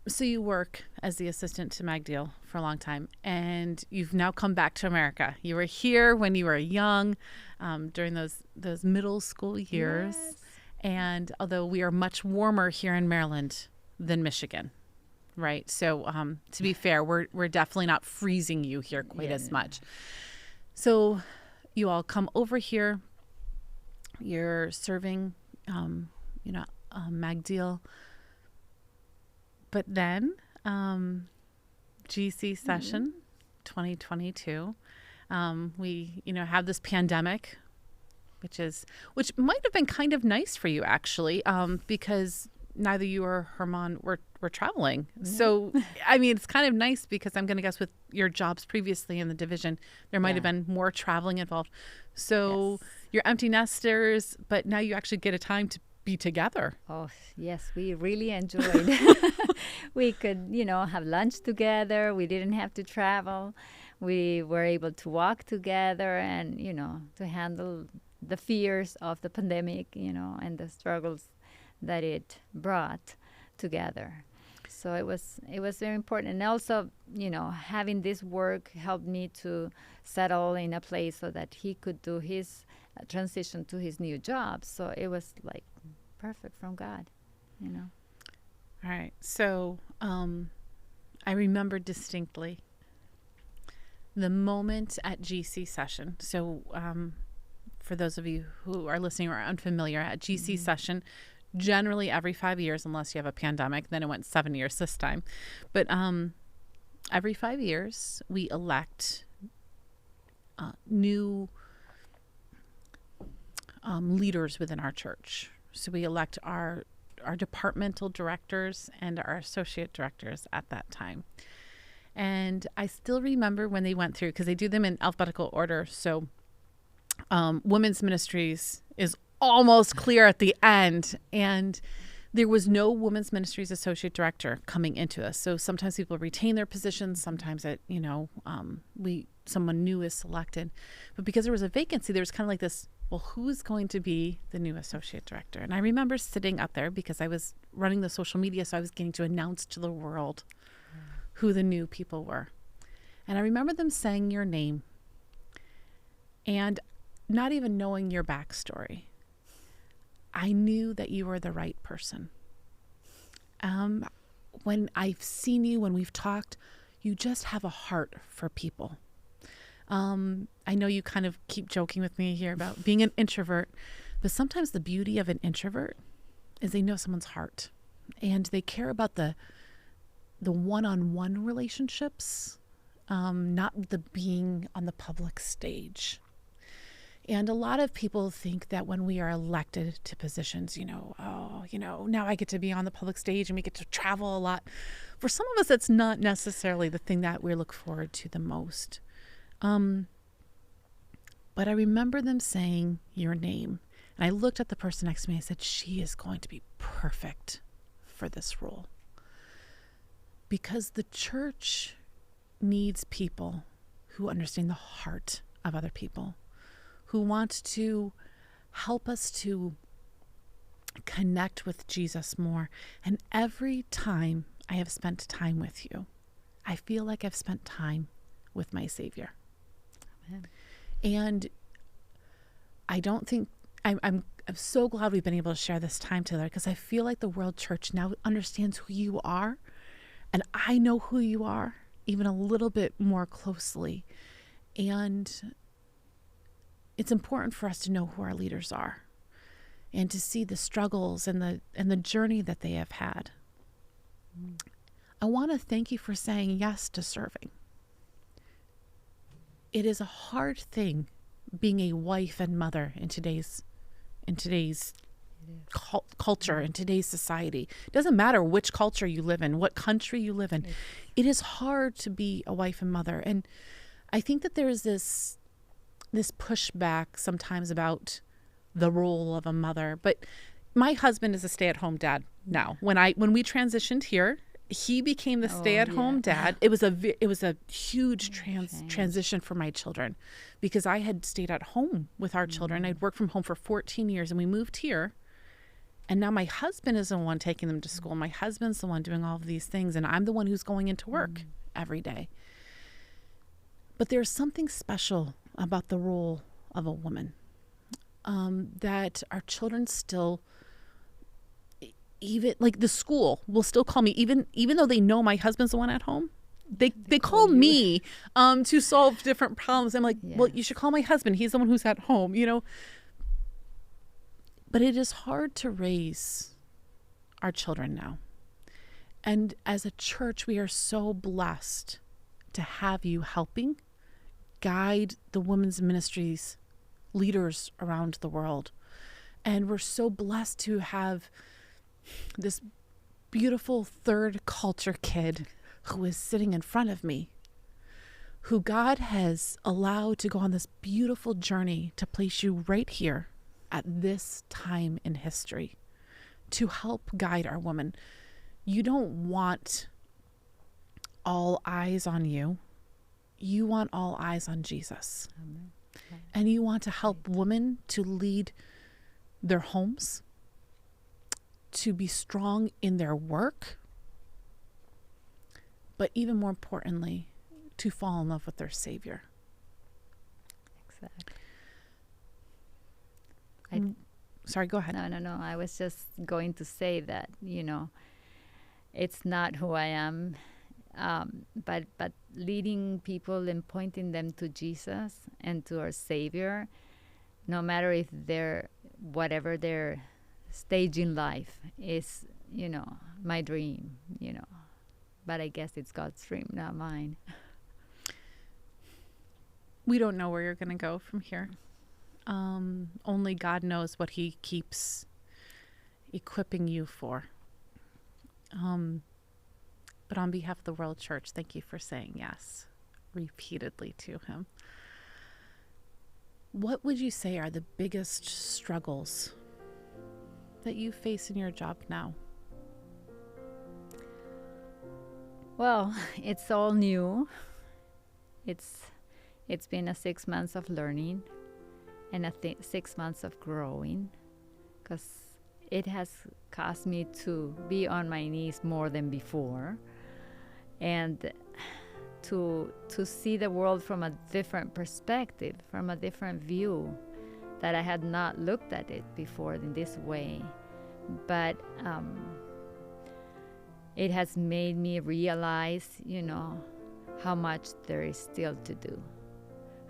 So you work as the assistant to Magdiel for a long time, and you've now come back to America. You were here when you were young, during those middle school years. Yes. And although we are much warmer here in Maryland than Michigan, right? So to be fair, we're definitely not freezing you here quite as much. So you all come over here. You're serving, Magdiel. But then, GC session 2022, we, have this pandemic, which might have been kind of nice for you, actually, because neither you or Herman were traveling. So, I mean, it's kind of nice because I'm going to guess with your jobs previously in the division, there might have been more traveling involved. So you're empty nesters, but now you actually get a time to be together. Oh, yes, we really enjoyed. We could, have lunch together. We didn't have to travel. We were able to walk together and, to handle the fears of the pandemic, and the struggles that it brought together. So it was very important. And also, having this work helped me to settle in a place so that he could do his transition to his new job. So it was like perfect from God, All right. So I remember distinctly the moment at GC session. So for those of you who are listening or are unfamiliar, at GC session, generally every 5 years, unless you have a pandemic, then it went 7 years this time. But every 5 years, we elect new leaders within our church. So we elect our departmental directors and our associate directors at that time. And I still remember when they went through, because they do them in alphabetical order. So women's ministries is almost clear at the end. And there was no women's ministries associate director coming into us. So sometimes people retain their positions. Sometimes someone new is selected. But because there was a vacancy, there was kind of like this, well, who's going to be the new associate director? And I remember sitting up there because I was running the social media, so I was getting to announce to the world who the new people were. And I remember them saying your name and not even knowing your backstory. I knew that you were the right person. When I've seen you, when we've talked, you just have a heart for people. I know you kind of keep joking with me here about being an introvert, but sometimes the beauty of an introvert is they know someone's heart and they care about the one-on-one relationships, not the being on the public stage. And a lot of people think that when we are elected to positions, now I get to be on the public stage and we get to travel a lot. For some of us, that's not necessarily the thing that we look forward to the most. But I remember them saying your name. And I looked at the person next to me and I said, she is going to be perfect for this role. Because the church needs people who understand the heart of other people, who want to help us to connect with Jesus more. And every time I have spent time with you, I feel like I've spent time with my Savior. Amen. And I don't think, I'm so glad we've been able to share this time together, because I feel like the World Church now understands who you are. And I know who you are even a little bit more closely. And it's important for us to know who our leaders are and to see the struggles and the journey that they have had. I want to thank you for saying yes to serving. It is a hard thing being a wife and mother in today's culture, in today's society. It doesn't matter which culture you live in, what country you live in. It is hard to be a wife and mother. And I think that there's this pushback sometimes about the role of a mother. But my husband is a stay-at-home dad now. When we transitioned here, he became the stay-at-home dad. It was a huge transition for my children, because I had stayed at home with our children. I'd worked from home for 14 years, and we moved here. And now my husband is the one taking them to school. My husband's the one doing all of these things, and I'm the one who's going into work every day. But there's something special about the role of a woman, that our children still, even like the school will still call me, even though they know my husband's the one at home. They call me to solve different problems. I'm like, well, you should call my husband. He's the one who's at home, But it is hard to raise our children now. And as a church, we are so blessed to have you helping guide the women's ministries leaders around the world. And we're so blessed to have this beautiful third culture kid who is sitting in front of me, who God has allowed to go on this beautiful journey to place you right here at this time in history to help guide our women. You don't want all eyes on you. You want all eyes on Jesus. Amen. And you want to help women to lead their homes, to be strong in their work, but even more importantly, to fall in love with their Savior. Exactly. Sorry, go ahead. No. I was just going to say that, it's not who I am, but leading people and pointing them to Jesus and to our Savior, no matter if they're, whatever their stage in life is, my dream, But I guess it's God's dream, not mine. We don't know where you're going to go from here. Only God knows what He keeps equipping you for. But on behalf of the World Church, thank you for saying yes repeatedly to Him. What would you say are the biggest struggles that you face in your job now? Well, it's all new. It's been 6 months of learning and 6 months of growing, because it has caused me to be on my knees more than before, and to see the world from a different perspective, from a different view, that I had not looked at it before in this way. But it has made me realize, how much there is still to do,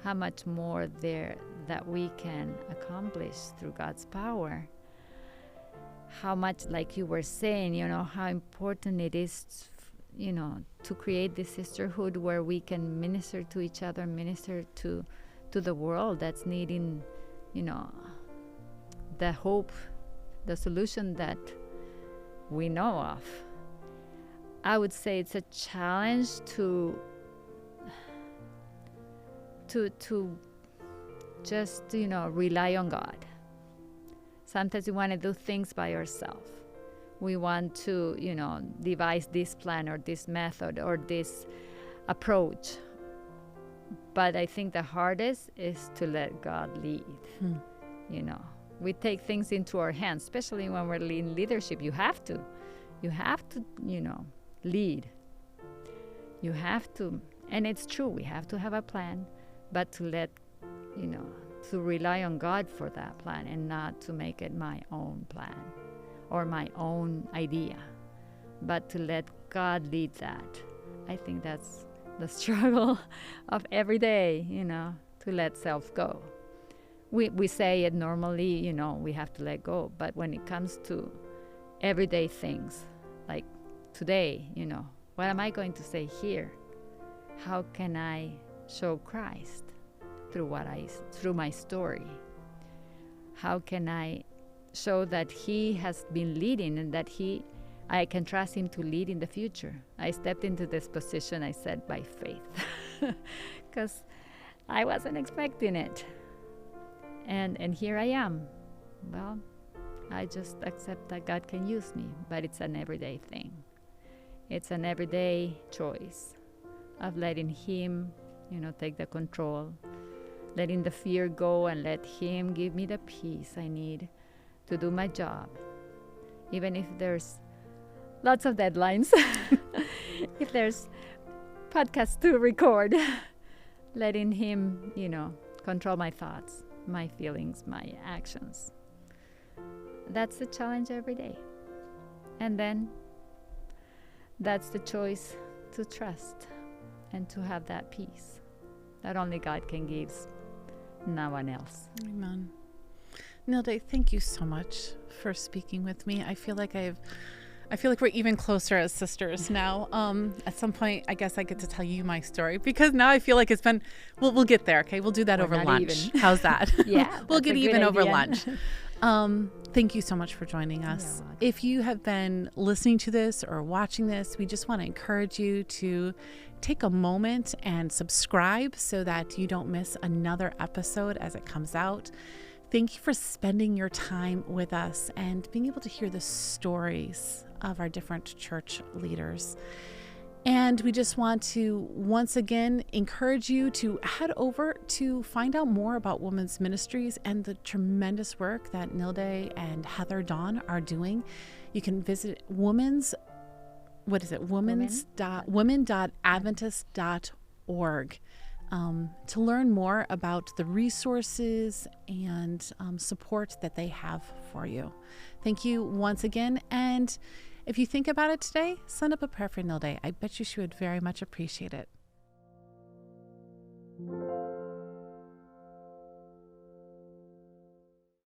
how much more there that we can accomplish through God's power. How much, like you were saying, how important it is, to create this sisterhood where we can minister to each other, minister to the world that's needing, the hope, the solution that we know of. I would say it's a challenge to to just, rely on God. Sometimes we want to do things by ourselves. We want to, devise this plan or this method or this approach. But I think the hardest is to let God lead. We take things into our hands, especially when we're in leadership. You have to, lead. You have to, and it's true, we have to have a plan, but to to rely on God for that plan and not to make it my own plan or my own idea, but to let God lead that. I think that's the struggle of every day, to let self go. We say it normally, we have to let go, but when it comes to everyday things, like today, what am I going to say here? How can I show Christ through my story? How can I show that He has been leading and that I can trust Him to lead in the future? I stepped into this position, I said, by faith, because I wasn't expecting it. And here I am. Well, I just accept that God can use me, but it's an everyday thing. It's an everyday choice of letting Him, take the control, letting the fear go and let Him give me the peace I need to do my job. Even if there's lots of deadlines, if there's podcasts to record, letting Him, control my thoughts, my feelings, my actions. That's the challenge every day. And then that's the choice to trust and to have that peace that only God can give, no one else. Amen. Nilde, thank you so much for speaking with me. I feel like we're even closer as sisters now. At some point, I guess I get to tell you my story, because now I feel like it's been, we'll get there, okay? We'll do that over lunch. Even. How's that? Yeah. We'll get even over lunch. Thank you so much for joining us. If you have been listening to this or watching this, we just want to encourage you to take a moment and subscribe so that you don't miss another episode as it comes out. Thank you for spending your time with us and being able to hear the stories of our different church leaders. And we just want to once again encourage you to head over to find out more about Women's Ministries and the tremendous work that Nilde and Heather Dawn are doing. You can visit women.adventist.org to learn more about the resources and support that they have for you. Thank you once again. And if you think about it today, send up a prayer for Nilde. I bet you she would very much appreciate it.